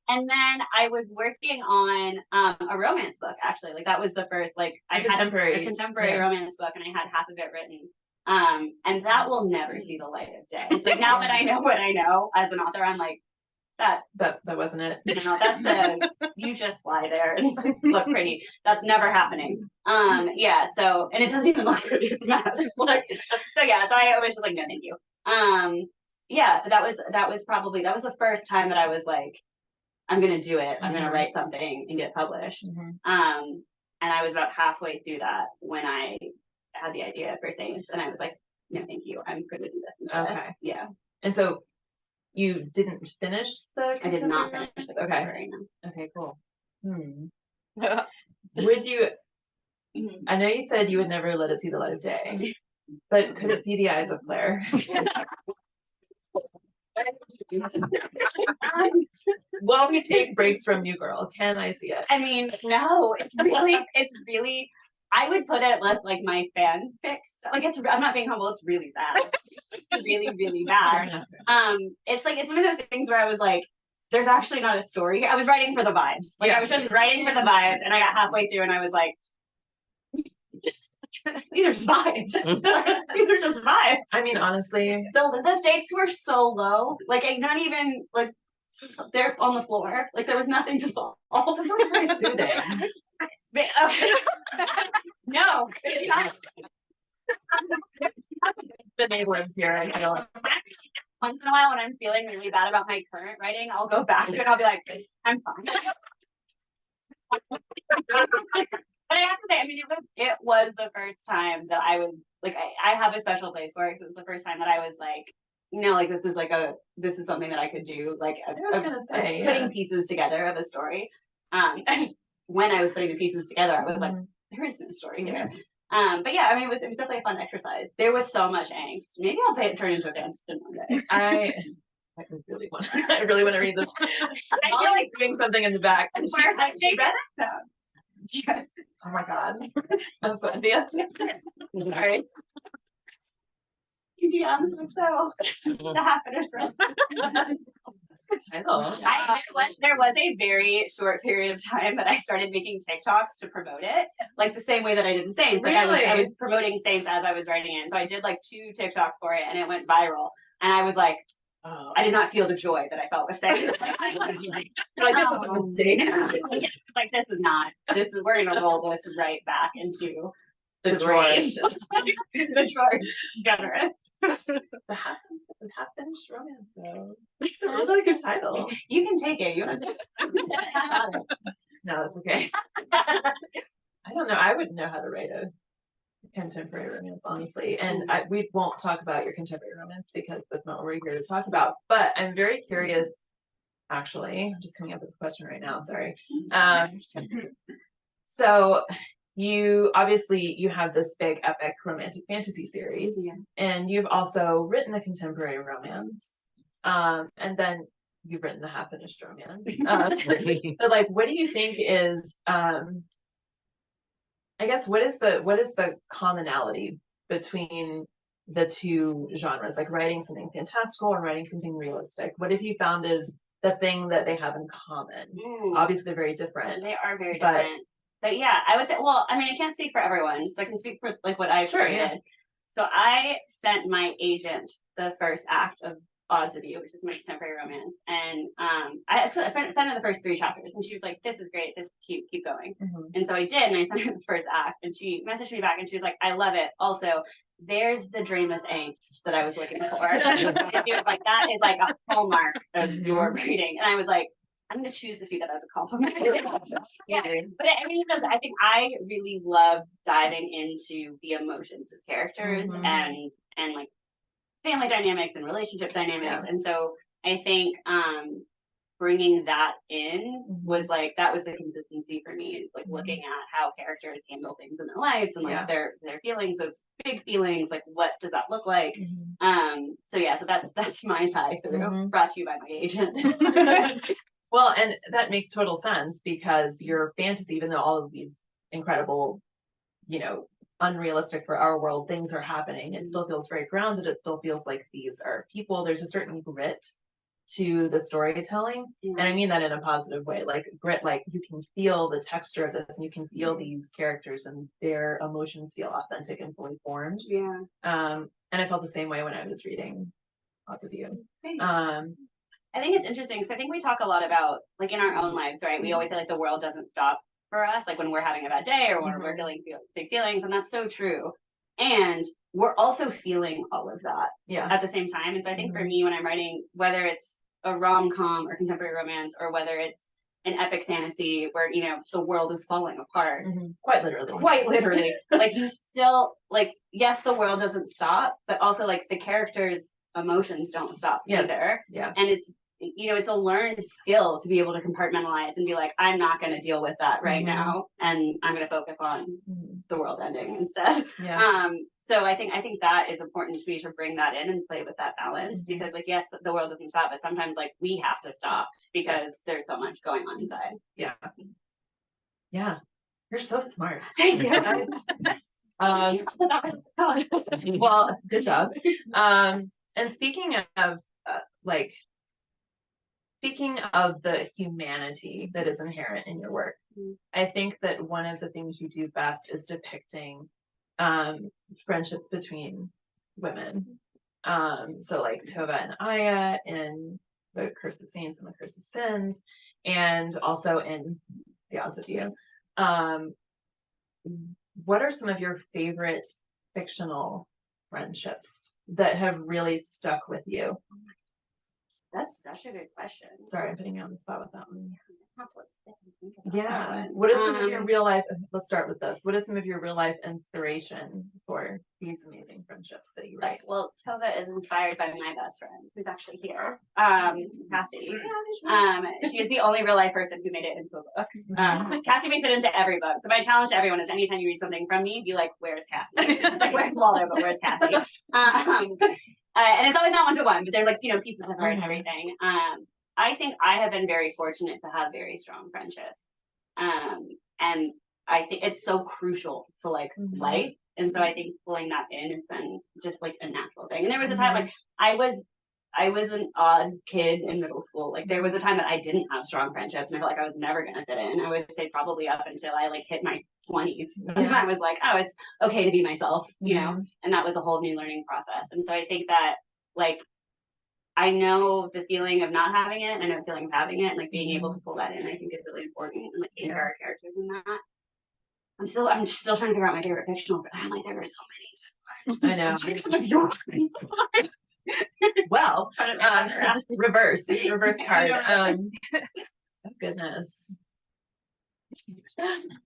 And then I was working on a romance book actually. Like that was the first I had a contemporary romance book, and I had half of it written. And that will never see the light of day. Like now that I know what I know as an author, I'm like, that wasn't it. That's you just lie there and look pretty. That's never happening. Yeah. So, and it doesn't even look good. It's not like, so yeah. So I was just like, no, thank you. Yeah. But that was the first time that I was like, I'm gonna do it. I'm gonna write something and get published. And I was about halfway through that when I had the idea for Saints, and I was like, no, thank you. I'm gonna do this instead. Okay. Yeah. And so you didn't finish the I did not finish the contemporary. No. Okay, cool. Would you, I know you said you would never let it see the light of day, but could it see the eyes of Claire? While we take breaks from New Girl, can I see it? I mean, no, it's really, I would put it less like my fanfic. Like I'm not being humble, it's really bad. It's really, really bad. It's like, it's one of those things where I was like, there's actually not a story here. I was writing for the vibes. Like I was just writing for the vibes, and I got halfway through and I was like, these are just vibes. These are just vibes. I mean, honestly, the stakes were so low. Like not even like they're on the floor. Like there was nothing to solve. This was very soothing. Okay. No, it's not. Benevolence here. I know. Once in a while, when I'm feeling really bad about my current writing, I'll go back and I'll be like, I'm fine. But I have to say, I mean, it was the first time that I was like, I have a special place for it, because it was the first time that I was like, like this is something that I could do. Like I was gonna say, putting pieces together of a story. And when I was putting the pieces together, I was like, there is no story here. But yeah, I mean, it was definitely a fun exercise. There was so much angst. Maybe I'll turn into a fan fiction one day. I really want to read this. I feel like doing something in the back. And she read it. Yes. Oh my god. I'm so envious. Sorry. Yeah, so the half-finished room. Title. There was a very short period of time that I started making TikToks to promote it, like the same way that I did the Saints. Like I was promoting Saints as I was writing it. So I did like 2 TikToks for it, and it went viral. And I was like, I did not feel the joy that I felt with Saints. Like this is a mistake. Like we're gonna roll this right back into the drawer. The drawer. Generous. The half-finished romance, though. It's a really good title. You can take it. You want to take it? No, it's okay. I don't know. I wouldn't know how to write a contemporary romance, honestly. And we won't talk about your contemporary romance because that's not what we're here to talk about. But I'm very curious. Actually, I'm just coming up with this question right now. Sorry. So you have this big epic romantic fantasy series, and you've also written a contemporary romance, and then you've written the half-finished romance. But like, what do you think is, I guess, what is the commonality between the two genres, like writing something fantastical and writing something realistic? What have you found is the thing that they have in common? Obviously, they're very different. They are very different. But yeah, I would say, well, I mean, I can't speak for everyone, so I can speak for like what I've created. Yeah. So I sent my agent the first act of Odds of You, which is my contemporary romance, and I sent her the first 3 chapters, and she was like, "This is great. This keep going." And so I did, and I sent her the first act, and she messaged me back, and she was like, "I love it. Also, there's the Dramis angst that I was looking for." And she was like, "That is like a hallmark of your writing," and I was like, I'm going to choose to see that as a compliment. Yeah, but I mean, I think I really love diving into the emotions of characters and like family dynamics and relationship dynamics. And so I think bringing that in was like, that was the consistency for me, like looking at how characters handle things in their lives and like their feelings, those big feelings, like what does that look like? So yeah, so that's my tie through, brought to you by my agent. Well, and that makes total sense because your fantasy, even though all of these incredible, you know, unrealistic for our world things are happening, it still feels very grounded. It still feels like these are people. There's a certain grit to the storytelling. And I mean that in a positive way, like grit, like you can feel the texture of this and you can feel these characters and their emotions feel authentic and fully formed. And I felt the same way when I was reading Lots of You. I think it's interesting because I think we talk a lot about, like in our own lives, right? We always say like the world doesn't stop for us, like when we're having a bad day or when we're feeling big feelings, and that's so true. And we're also feeling all of that at the same time. And so I think for me, when I'm writing, whether it's a rom-com or contemporary romance, or whether it's an epic fantasy where, you know, the world is falling apart, quite literally, like you still, like, yes, the world doesn't stop, but also like the characters' emotions don't stop either. And it's, you know, it's a learned skill to be able to compartmentalize and be like, I'm not going to deal with that right now, and I'm going to focus on the world ending instead. So I think that is important to me, to bring that in and play with that balance, because like, yes, the world doesn't stop, but sometimes like we have to stop because there's so much going on inside. You're so smart. Thank you. Well, good job. And speaking of speaking of the humanity that is inherent in your work, I think that one of the things you do best is depicting friendships between women. So like Tova and Aya in The Curse of Saints and The Curse of Sins, and also in The Odds of You. What are some of your favorite fictional friendships that have really stuck with you? That's such a good question. Sorry, I'm putting you on the spot with that one. Yeah. What is some of your real life? Let's start with this. What is some of your real life inspiration for these amazing friendships that you write? Well, Tova is inspired by my best friend, who's actually here, Cassie. She is the only real life person who made it into a book. Cassie makes it into every book. So my challenge to everyone is, anytime you read something from me, be like, "Where's Cassie?" Like, "Where's Waldo?" But where's Cassie? And it's always not one-to-one, but there's like, you know, pieces of her and everything. I think I have been very fortunate to have very strong friendships. And I think it's so crucial to like life. And so I think pulling that in has been just like a natural thing. And there was a time like I was an odd kid in middle school. Like there was a time that I didn't have strong friendships and I felt like I was never gonna fit in. I would say probably up until I like hit my 20s. And I was like, oh, it's okay to be myself, you know? And that was a whole new learning process. And so I think that like I know the feeling of not having it, and I know the feeling of having it, and like being able to pull that in, I think is really important, and like anchor our characters in that. I'm still trying to figure out my favorite fictional, but I'm like, there are so many. I know. Well, reverse card. Oh goodness.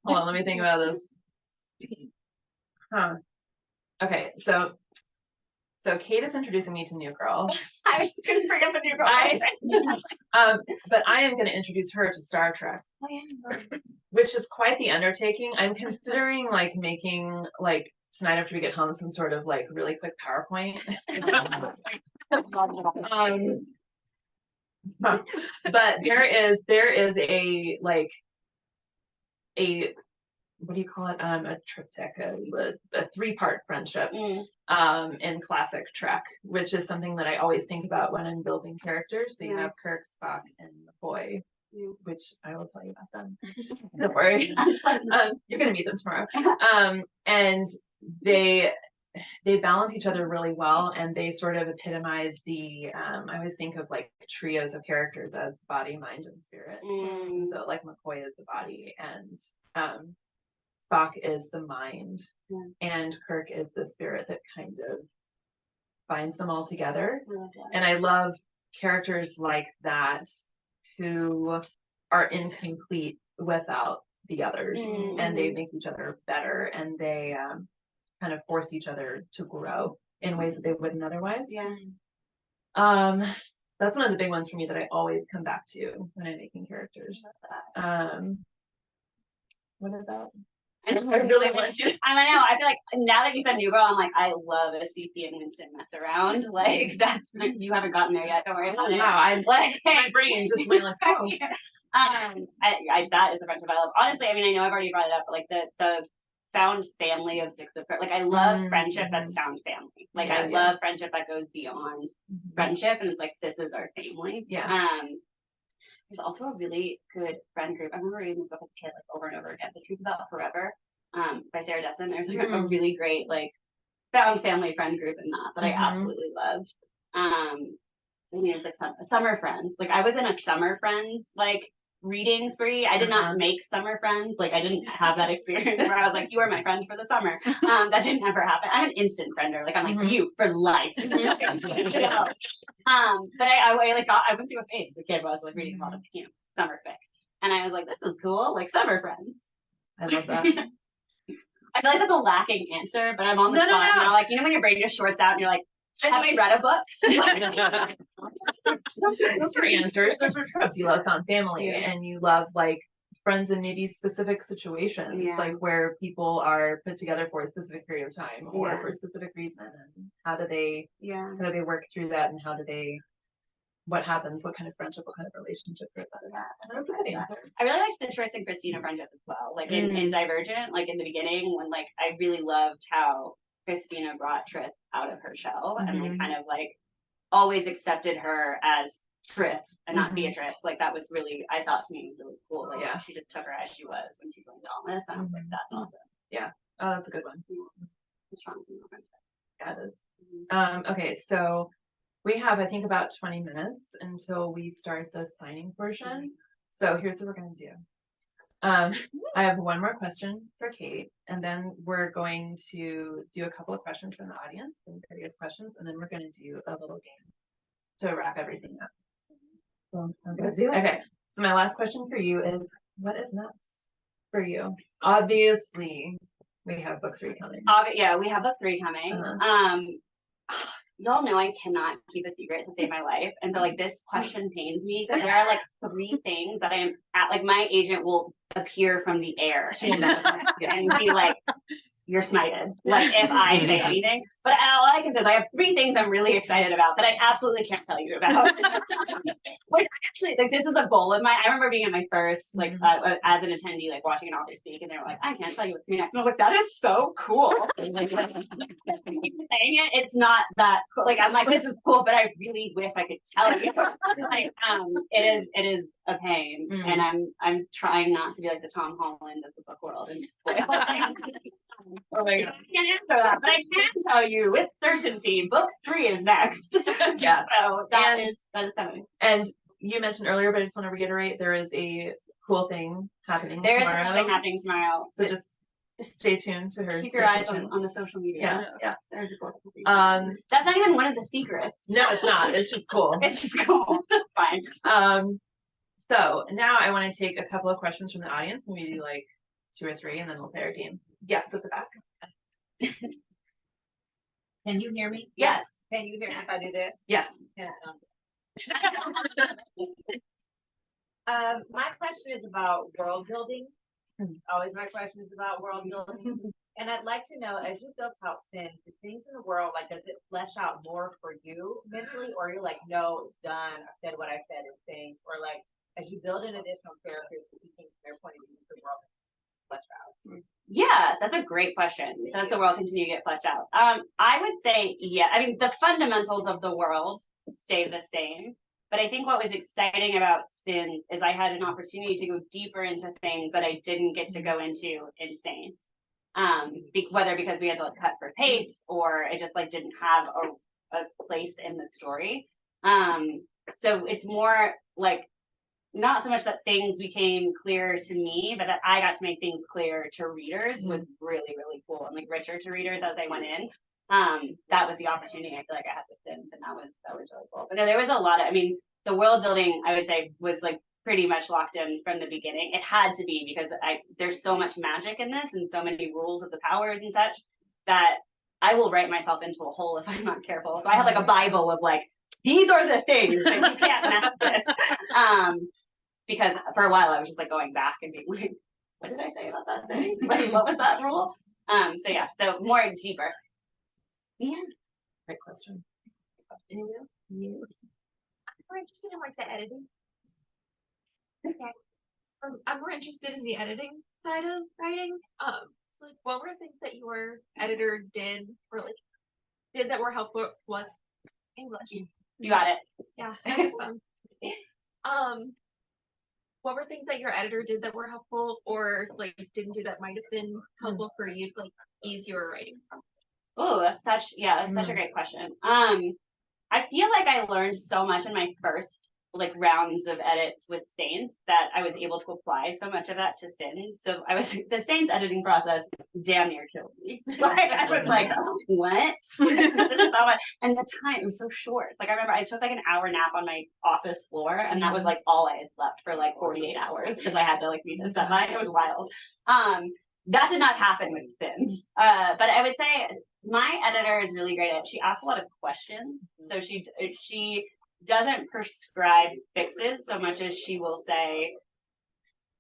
Hold on, let me think about this. Okay, so Kate is introducing me to New Girl. I was just gonna bring up a New Girl. But I am going to introduce her to Star Trek, which is quite the undertaking. I'm considering like making like tonight after we get home some sort of like really quick PowerPoint. But there is a like a what do you call it? A triptych, a three-part friendship in classic Trek, which is something that I always think about when I'm building characters. So you have Kirk, Spock, and McCoy, which I will tell you about them. Don't worry. You're gonna meet them tomorrow. And they balance each other really well, and they sort of epitomize the I always think of like trios of characters as body, mind, and spirit. And so like McCoy is the body, and Spock is the mind, and Kirk is the spirit that kind of binds them all together. And I love characters like that who are incomplete without the others, and they make each other better, and they kind of force each other to grow in ways that they wouldn't otherwise. Yeah. That's one of the big ones for me that I always come back to when I'm making characters. What about? I really want you. I know. I feel like now that you said New Girl, I'm like, I love a CC and Winston mess around. Like that's you haven't gotten there yet. Don't worry about it. No, I'm like my brain just went like, oh. I that is a friendship I love. Honestly, I mean, I know I've already brought it up, but like the found family of Six of like I love friendship that's found family. Like I love friendship that goes beyond friendship, and it's like this is our family. Yeah. There's also a really good friend group. I remember reading this book as a kid, like over and over again. The Truth About Forever, by Sarah Dessen. There's like a really great like found family friend group in that I absolutely loved. I mean, it was like summer friends. Like I was in a summer friends like reading spree. I did not make summer friends. Like I didn't have that experience where I was like, you are my friend for the summer. That didn't ever happen. I'm an instant friender. Like I'm like you for life. But I like got, I went through a phase as a kid where I was like reading a lot of summer fic, and I was like, this is cool. Like summer friends. I love that. I feel like that's a lacking answer, but I'm on the spot now. Like when your brain just shorts out and you're like, have I read a book? Those are answers. Those are tropes. You love found family, and you love like friends in maybe specific situations, like where people are put together for a specific period of time or for a specific reason, and how do they work through that, and what happens, what kind of friendship, what kind of relationship grows out of that. And that's a good answer. I really liked the Tris and Christina friendship as well. Like in Divergent, like in the beginning, when like I really loved how Christina brought Tris out of her shell and like kind of like always accepted her as Tris and not Beatrice. Like that was really, I thought to me was really cool. Like she just took her as she was when she joined Dauntless. And I was like, that's awesome. Yeah. Oh, that's a good one. Strong female friendship. Yeah, it is. Okay, so we have, I think, about 20 minutes until we start the signing portion. So here's what we're going to do. I have one more question for Kate, and then we're going to do a couple of questions from the audience, and various questions, and then we're going to do a little game to wrap everything up. Let's do it. Okay, so my last question for you is, what is next for you? Obviously, we have book 3 coming. Yeah, we have book 3 coming. Y'all know I cannot keep a secret to save my life. And so like this question pains me because there are like 3 things that I am at, like my agent will appear from the air and be like, you're smited. Like if I say anything. But all I can say is I have 3 things I'm really excited about that I absolutely can't tell you about. Like actually, like this is a goal of mine. I remember being in my first, like as an attendee, like watching an author speak, and they were like, I can't tell you what's coming next. And I was like, that is so cool. Like, saying it, it's not that cool. Like I'm like, this is cool, but I really wish I could tell you. Like it is a pain. And I'm trying not to be like the Tom Holland of the book world and spoil Oh my god. I can't answer that, but I can tell you with certainty book 3 is next. Yeah. So that is coming. And you mentioned earlier, but I just want to reiterate, there is a cool thing happening tomorrow. There is a cool thing happening tomorrow. So just stay tuned to her. Keep your eyes on the social media. Yeah. There's a cool thing. That's not even one of the secrets. No, it's not. It's just cool. It's just cool. Fine. So now I want to take a couple of questions from the audience, maybe like 2 or 3, and then we'll play our game. Yes, at the back. Can you hear me? Yes. Can you hear me if I do this? Yes. My question is about world building. Always my question is about world building. And I'd like to know, as you built out Sin, the things in the world, like, does it flesh out more for you mentally, or you're like, no, it's done, I said what I said in things, or like, as you build in additional characters, the things from their point of view, the world flesh out? Yeah, that's a great question. Does the world continue to get fleshed out? I would say, yeah. I mean, the fundamentals of the world stay the same. But I think what was exciting about Sin is I had an opportunity to go deeper into things that I didn't get to go into in Sane. Whether because we had to like cut for pace or it just like didn't have a place in the story. So it's more like not so much that things became clear to me, but that I got to make things clear to readers was really, really cool and like richer to readers as they went in. That was the opportunity I feel like I had with Sims, and that was really cool. But no, there was a lot of, I mean, the world building I would say was like pretty much locked in from the beginning. It had to be because there's so much magic in this and so many rules of the powers and such that I will write myself into a hole if I'm not careful. So I have like a Bible of like, these are the things that you can't mess with. Because for a while I was just like going back and being like, what did I say about that thing? Like, what was that rule? So yeah, so more deeper. Yeah. Great question. I'm more interested in like the editing. Okay. I'm more interested in the editing side of writing. So like, what were things that your editor did or like did that were helpful was English? You got it. Yeah, that was fun. What were things that your editor did that were helpful or like didn't do that might have been helpful for you to like ease your writing? Oh, that's such a great question. I feel like I learned so much in my first like rounds of edits with Saints that I was able to apply so much of that to Sins. So the Saints editing process damn near killed me. Like I was like, what? And the time, it was so short. Like I remember I took like an hour nap on my office floor and that was like all I had slept for like 48 hours because I had to like meet this deadline. It was wild. That did not happen with Sins. But I would say my editor is really great at, she asks a lot of questions. So she doesn't prescribe fixes so much as she will say,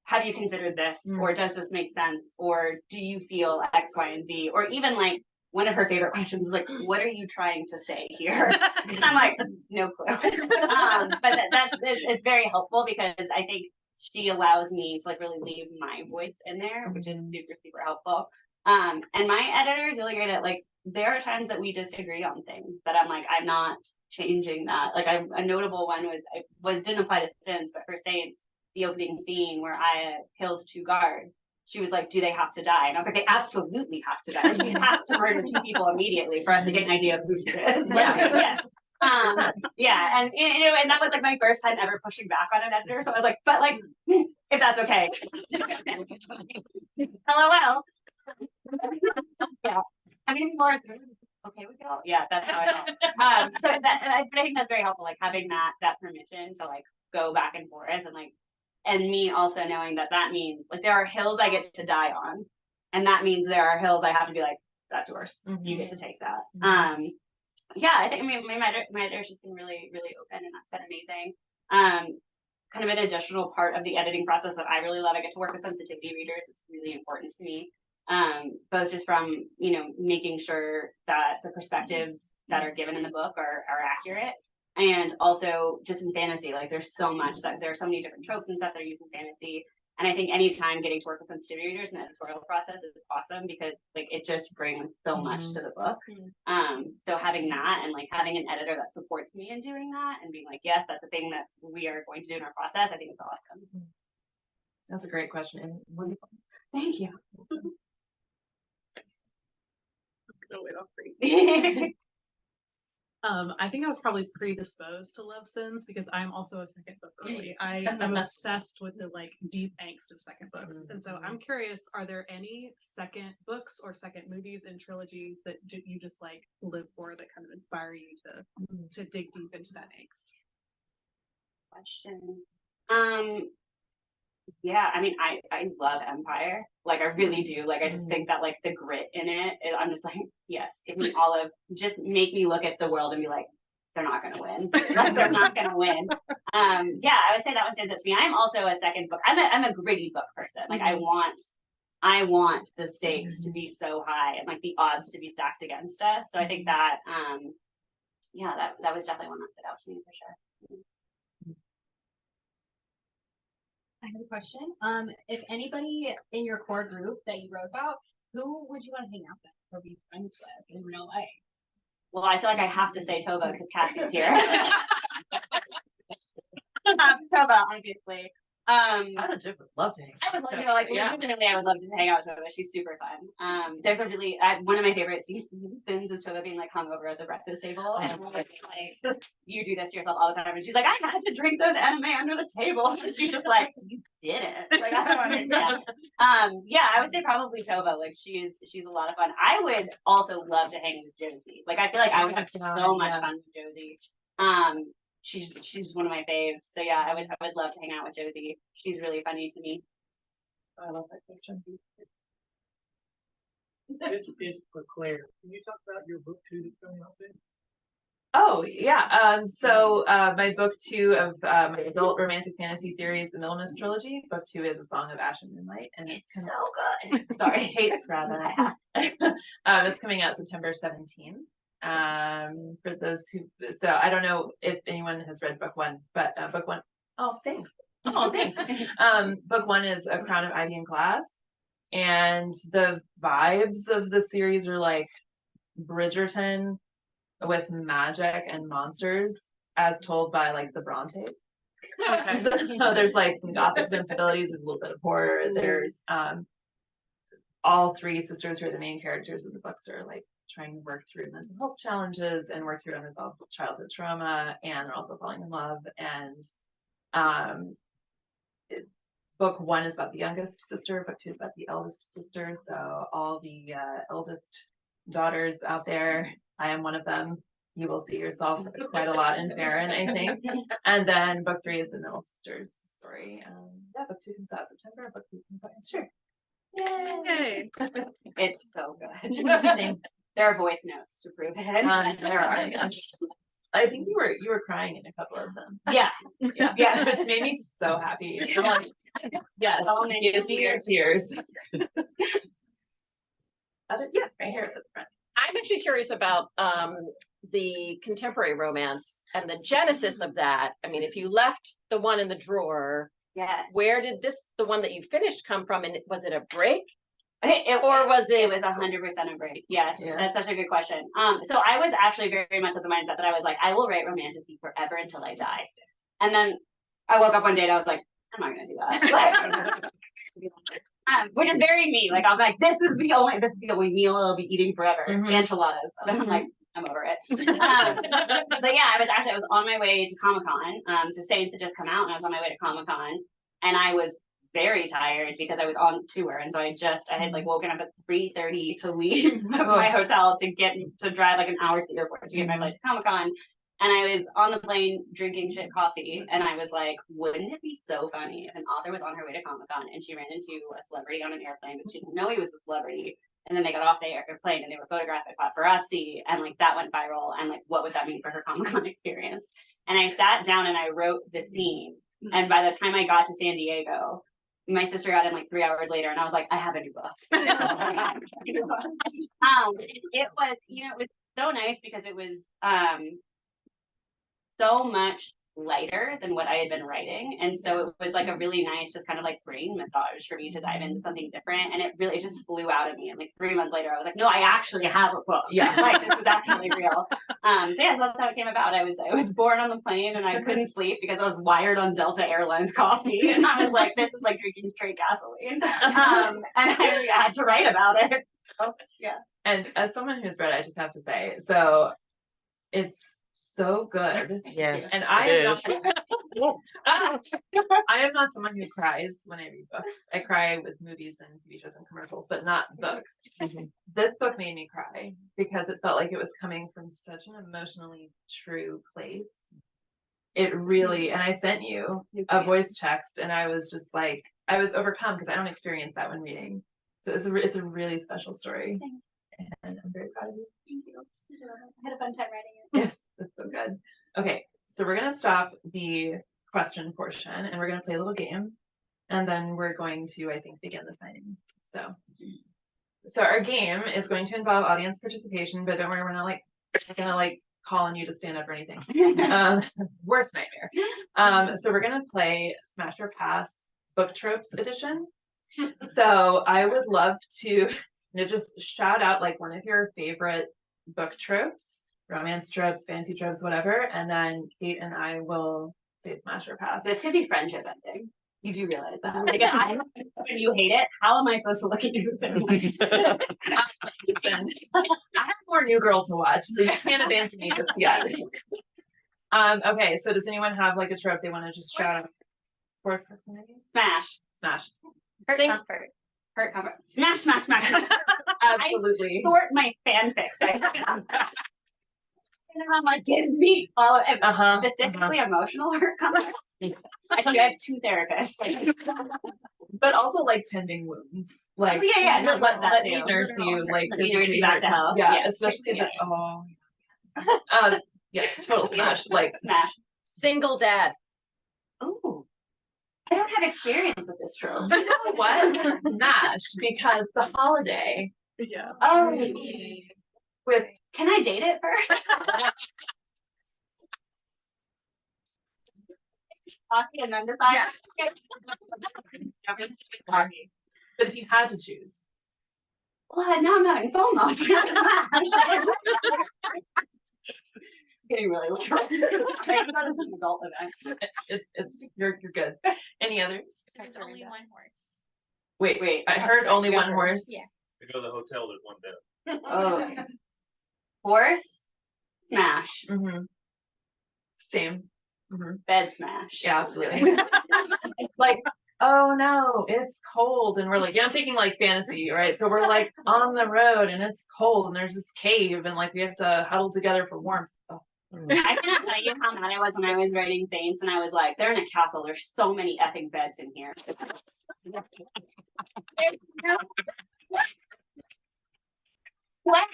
have you considered this? Or does this make sense? Or do you feel X, Y, and Z? Or even like one of her favorite questions is like, what are you trying to say here? And I'm like, no clue. But it's very helpful because I think she allows me to like really leave my voice in there, which is super, super helpful. And my editor is really great at like, there are times that we disagree on things that I'm like, I'm not changing that. Like a notable one didn't apply to Sins, but for Saints, the opening scene where Aya kills 2 guards, she was like, do they have to die? And I was like, they absolutely have to die. She has to murder 2 people immediately for us to get an idea of who she is. Yes. Yeah, and you know, and that was like my first time ever pushing back on an editor. So I was like, but like, if that's okay. LOL. Yeah. I mean, more okay with y'all. Yeah, that's how I know. So I think that's very helpful, like having that permission to like go back and forth and like, and me also knowing that means like there are hills I get to die on, and that means there are hills I have to be like, that's yours. You get to take that. Yeah, I think my editor's just been really, really open, and that's been amazing. Kind of an additional part of the editing process that I really love. I get to work with sensitivity readers. It's really important to me. Both just from, you know, making sure that the perspectives that are given in the book are accurate. And also just in fantasy, like there's so much that there are so many different tropes and stuff that are used in fantasy. And I think anytime getting to work with sensitivity readers in the editorial process is awesome because like it just brings so much to the book. So having that and like having an editor that supports me in doing that and being like, yes, that's the thing that we are going to do in our process, I think it's awesome. That's a great question. Thank you. I think I was probably predisposed to love Sins because I'm also a second book girly. I am obsessed with the like deep angst of second books. And so I'm curious, are there any second books or second movies and trilogies that you just like live for that kind of inspire you to dig deep into that angst? Question. Yeah, I mean, I love Empire. Like, I really do. Like, I just think that, like, the grit in it, I'm just like, yes, give me just make me look at the world and be like, they're not going to win. Like, they're not going to win. Yeah, I would say that one stands out to me. I'm also a second book. I'm a gritty book person. Like, I want the stakes to be so high and, like, the odds to be stacked against us. So I think that, yeah, that was definitely one that stood out to me for sure. I have a question. If anybody in your core group that you wrote about, who would you want to hang out with or be friends with in real life? Well, I feel like I have to say Tova because Cassie's here. Tova, obviously. I would love to hang out. I would love, you know, like legitimately, I would love to hang out with Tova. She's super fun. There's a really one of my favorite seasons is Tova being like hung over at the breakfast table, and everyone's like, "You do this to yourself all the time," and she's like, "I had to drink those anime under the table," and she's just like, "You didn't." Like, I don't understand. Yeah, I would say probably Tova. Like, she's a lot of fun. I would also love to hang with Josie. Like, I feel like I would have so much fun with Josie. She's one of my faves. So yeah, I would love to hang out with Josie. She's really funny to me. I love that question. This is for Claire. Can you talk about your book too that's coming out soon? Oh yeah. So my book 2 of my adult romantic fantasy series, the Middlemas trilogy. Book 2 is A Song of Ash and Moonlight, and it's So good. Sorry. Kate Dramis. It's coming out September 17th. For those who, so I don't know if anyone has read book 1, but book 1. Oh, thanks. Oh, thanks. Book 1 is A Crown of Ivy and Glass, and the vibes of the series are like Bridgerton with magic and monsters as told by like the Bronte. Okay. So there's like some gothic sensibilities, there's a little bit of horror. There's all 3 sisters who are the main characters of the Bookstore, like trying to work through mental health challenges and work through unresolved childhood trauma, and they're also falling in love. And book 1 is about the youngest sister, book 2 is about the eldest sister. So all the eldest daughters out there, I am one of them. You will see yourself quite a lot in Farron, I think. And then book 3 is the middle sister's story. Yeah, book 2 comes out September, book 3 comes out next year. Yay. It's so good. There are voice notes to prove it. There are. I think you were crying in a couple of them. Yeah. Yeah, which made me so happy. So, like, yes, All made you see your tears. Yeah, right here at the front. I'm actually curious about the contemporary romance and the genesis of that. I mean, if you left the one in the drawer, Yes. where did the one that you finished come from? And was it a break? Or was it was 100% a break. Yes, Yeah. that's such a good question. So I was actually very much of the mindset that I was like, I will write romantasy forever until I die. And then I woke up one day and I was like, I'm not gonna do that. Which is very me. Like I'm like, this is the only meal I'll be eating forever. Mhm. Enchiladas. And I'm like, I'm over it. But yeah, I was on my way to Comic-Con. So Saints had just come out and I was on my way to Comic-Con, and I was very tired because I was on tour, and so I had like woken up at 3:30 to leave my hotel to drive like an hour to the airport to get my flight to Comic-Con. And I was on the plane drinking shit coffee, and I was like, wouldn't it be so funny if an author was on her way to Comic-Con and she ran into a celebrity on an airplane, but she didn't know he was a celebrity, and then they got off the airplane and they were photographed by paparazzi, and like that went viral, and like what would that mean for her Comic-Con experience? And I sat down and I wrote the scene, and by the time I got to San Diego, my sister got in like 3 hours later, and I was like, I have a new book. It was, it was so nice because it was so much lighter than what I had been writing, and so it was like a really nice, just kind of like brain massage for me to dive into something different, and it really just flew out of me. And like 3 months later, I was like, no, I actually have a book. Yeah, like this is actually real. So yeah, that's how it came about. I was born on the plane, and I couldn't sleep because I was wired on Delta Airlines coffee, and I was like, this is like drinking straight gasoline. And I had to write about it. So, yeah. And as someone who's read, I just have to say, so it's so good. Yes. And I am not someone who cries when I read books. I cry with movies and TV shows and commercials, but not books. This book made me cry because it felt like it was coming from such an emotionally true place. It really, and I sent you a voice text, and I was just like, I was overcome because I don't experience that when reading. So it's a really special story. And I'm very proud of you. Thank you. I had a fun time writing it. Yes, that's so good. Okay, so we're gonna stop the question portion and we're gonna play a little game, and then we're going to, I think, begin the signing. So our game is going to involve audience participation, but don't worry, we're not gonna call on you to stand up or anything. Worst nightmare. So we're gonna play Smash or Pass Book Tropes Edition. So I would love to just shout out like one of your favorite book tropes, romance tropes, fantasy tropes, whatever, and then Kate and I will say Smash or Pass. This could be friendship ending. You do realize that. Like, when you hate it, how am I supposed to look at you the same way? I have more New Girl to watch, so you can't abandon me just yet. Okay, so does anyone have like a trope they want to just shout out? Force proximity? Smash. Smash. Hurt comfort. Hurt comfort. Smash, smash, smash. Absolutely. I sort my fanfic. I'm like, give me all of it. Uh-huh. Specifically emotional hurt comes. I told you I have 2 therapists. But also like tending wounds, like yeah, no, let that me too. nurse you, like Let me nurse you back to health. Yeah, Yeah, especially yeah. yeah, total smash. Like Smash. Single dad. oh, I don't have experience with this trope. you know what? Smash because the holiday Yeah. Oh, with can I date it first? Hockey and then decide. Yeah. Hockey. But if you had to choose, Well, now I'm having phone loss. Getting really literal. Trying to go to an adult event. it's you're good. Any others? There's only one horse. Wait, I heard only one horse. Yeah. To go to the hotel, there's one bed. Oh, okay. Horse smash. Mm-hmm. Same. Mm-hmm. Bed smash. Yeah, absolutely. Like, oh no, it's cold, and we're like, yeah, I'm thinking like fantasy, right? So we're like on the road, and it's cold, and there's this cave, and like we have to huddle together for warmth. Oh. I cannot tell you how mad I was when I was writing Saints, and I was like, they're in a castle. There's so many effing beds in here. What?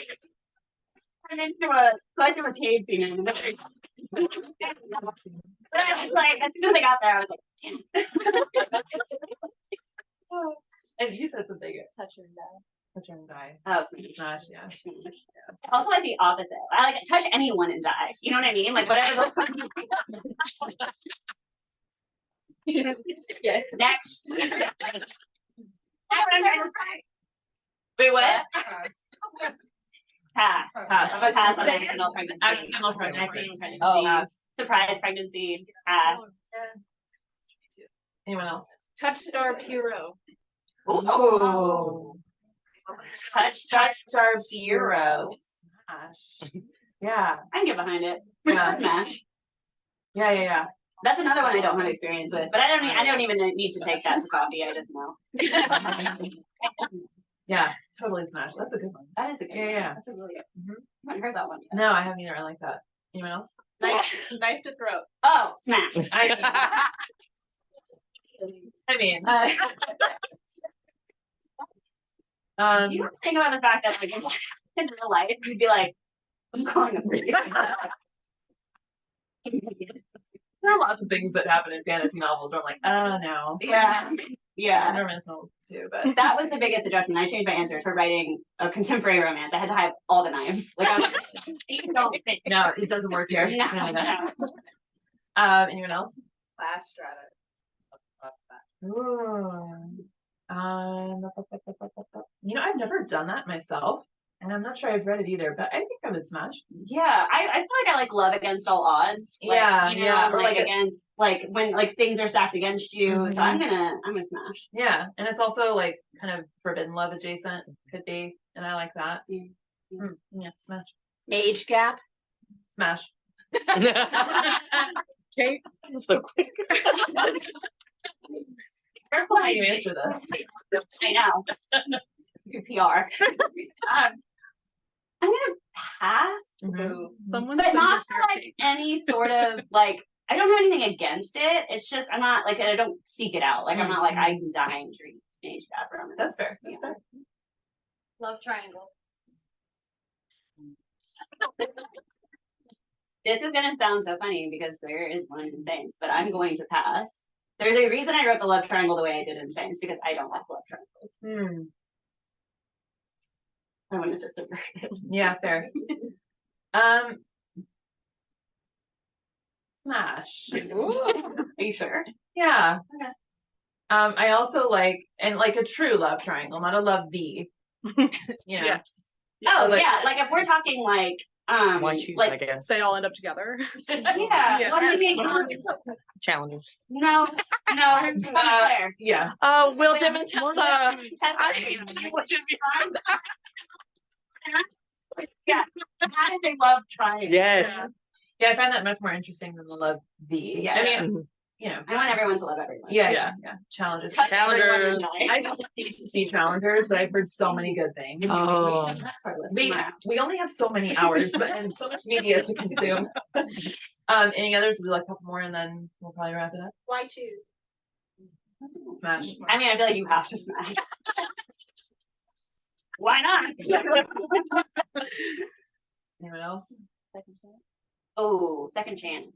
Turned into a cave scene in the middle. But I was like, as soon as I got there, I was like, damn. And you said something. Touch and die. Touch and die. Oh, Smash, yeah. Also, like the opposite. I like touch anyone and die. You know what I mean? Like whatever. Yeah. Next. Wait, what? Pass. Pass. Pass on accidental pregnancy. Accidental pregnancy. Accidental pregnancy. Oh. Surprise pregnancy. Pass. Anyone else? Touch-starved hero. Ooh. Touch-starved hero. Smash. Yeah. I can get behind it. Yeah. Smash. Yeah. That's another one I don't have experience with, but I don't even need to take that to coffee. I just know. Yeah, totally smash. That's a good one. That is a good one. Yeah. That's a really good. Mhm. I haven't heard that one yet. No, I haven't either. I like that. Anyone else? Knife to throat. Oh, smash. I mean, Do you ever think about the fact that like in real life you'd be like, I'm calling a freak. there are lots of things that happen in fantasy novels where I'm like, oh no. Yeah. And Yeah. romance novels too, but That was the biggest adjustment. I changed my answer to writing a contemporary romance. I had to hide all the knives. Like I was like, these don't fit. no, it doesn't work here. No. Anyone else? Flash strata. Ooh. You know, I've never done that myself, and I'm not sure I've read it either, but I think I would smash. Yeah, I feel like I like love against all odds. Like, Yeah, you know, yeah, or like like- against like when like things are stacked against you. So I'm gonna smash. Yeah, and it's also like kind of forbidden love adjacent, could be, and I like that. Yeah. Yeah, smash. Age gap. Smash. Kate. So quick. Careful how you answer this. I know. Good PR. I'm gonna pass, Mhm. Someone but send not her for Sarah like Kate. any sort of like. I don't have anything against it. It's just I'm not like I don't seek it out. Like I'm not like I'm dying to read age gap romance. That's fair. That's Yeah. fair. Love triangle. This is gonna sound so funny because there is one in Saints, but I'm going to pass. There's a reason I wrote the love triangle the way I did in Saints because I don't like love triangles. I want to just avert it. Yeah, fair. Smash. Are you sure? Yeah. Okay. I also like, and like a true love triangle, not a love V. You know. Yes. Oh like- yeah, like if we're talking like Why choose, I like guess. They all end up together. yeah, Yeah. what do you mean? Challenging. No, Claire. Yeah. Will, Jim, and Tessa. Tessa. Yeah, how did they love triangle? Yes. Yeah, I find that much more interesting than the love V. Yeah. I mean, you know, I want everyone to love everyone. yeah, challenges. Touch everyone and Challengers. die. I still need to see challengers, but I've heard so many good things. Oh. We only have so many hours and so much media to consume. Any others? We'll do like a couple more and then we'll probably wrap it up. Why choose? Smash. I mean, I feel like you have to smash. Why not? Anyone else? Oh, second chance.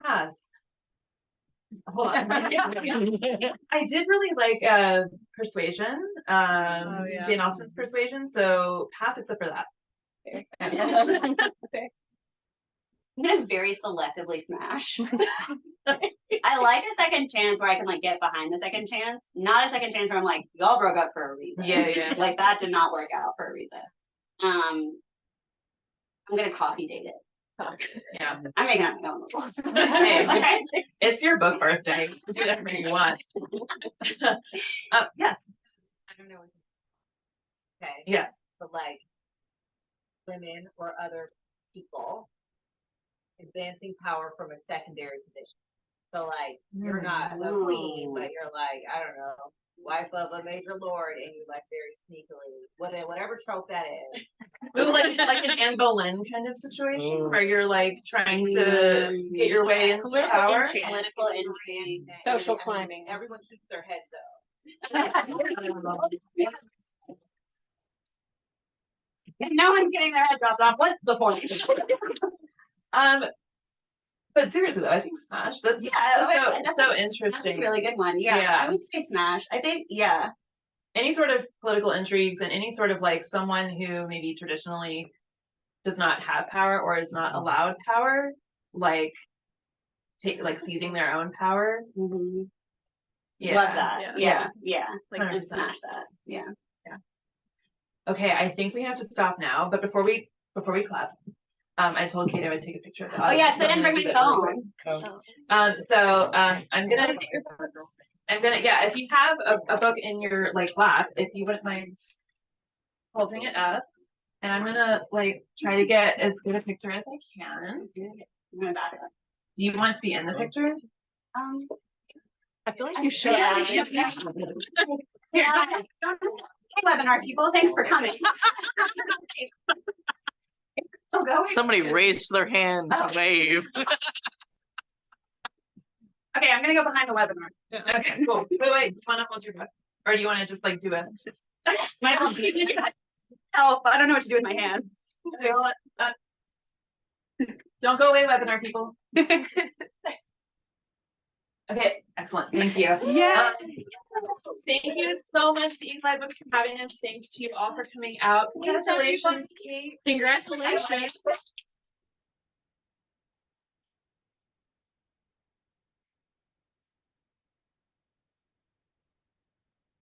Pass. Hold on. I did really like Persuasion. yeah. Jane Austen's Persuasion. So pass except for that. I'm gonna very selectively smash. I like a second chance where I can like get behind the second chance, not a second chance where I'm like, y'all broke up for a reason. Yeah. Like that did not work out for a reason. I'm gonna coffee date it. Yeah. I'm making up my own rules. Hey, it's your book birthday. Do whatever you want. Yes. I don't know what to. Okay. Yeah. But like women or other people advancing power from a secondary position. So like you're not a queen, but you're like, I don't know, wife of a major lord, and you like very sneakily, whatever trope that is. Ooh, like an Anne Boleyn kind of situation where you're like trying to get your way into power. Political intrigue. Social climbing. Everyone keeps their heads up. No one's getting their head chopped off. What's the point? But seriously though, I think Smash. That's so interesting. That's a really good one. Yeah, Yeah. I would say smash. I think, yeah. Any sort of political intrigues and any sort of like someone who maybe traditionally does not have power or is not allowed power, like seizing their own power. Mm-hmm. Yeah. Love that. Yeah. Like, 100%. and smash that. Yeah. Okay, I think we have to stop now, but before we clap, I told Kate I would take a picture of the Oh yeah, audience, so I didn't I'm bring gonna my do that really phone. quick. I'm gonna, yeah, if you have a book in your like lap, if you wouldn't mind holding it up, and I'm gonna like try to get as good a picture as I can. I'm gonna back it up. Do you want to be in the picture? I feel like you should. Yeah. Yeah. Hey, webinar people, thanks for coming. So go. Somebody raised their hand to wave. Okay, I'm gonna go behind the webinar. Okay, cool. Wait, do you want to hold your book, or do you want to just like do it? Help! I don't know what to do with my hands. Okay, hold on. Don't go away, webinar people. Okay, excellent. Thank you. Yeah. Thank you so much to Eagle Eye Books for having us. Thanks to you all for coming out. Congratulations, Kate. Congratulations.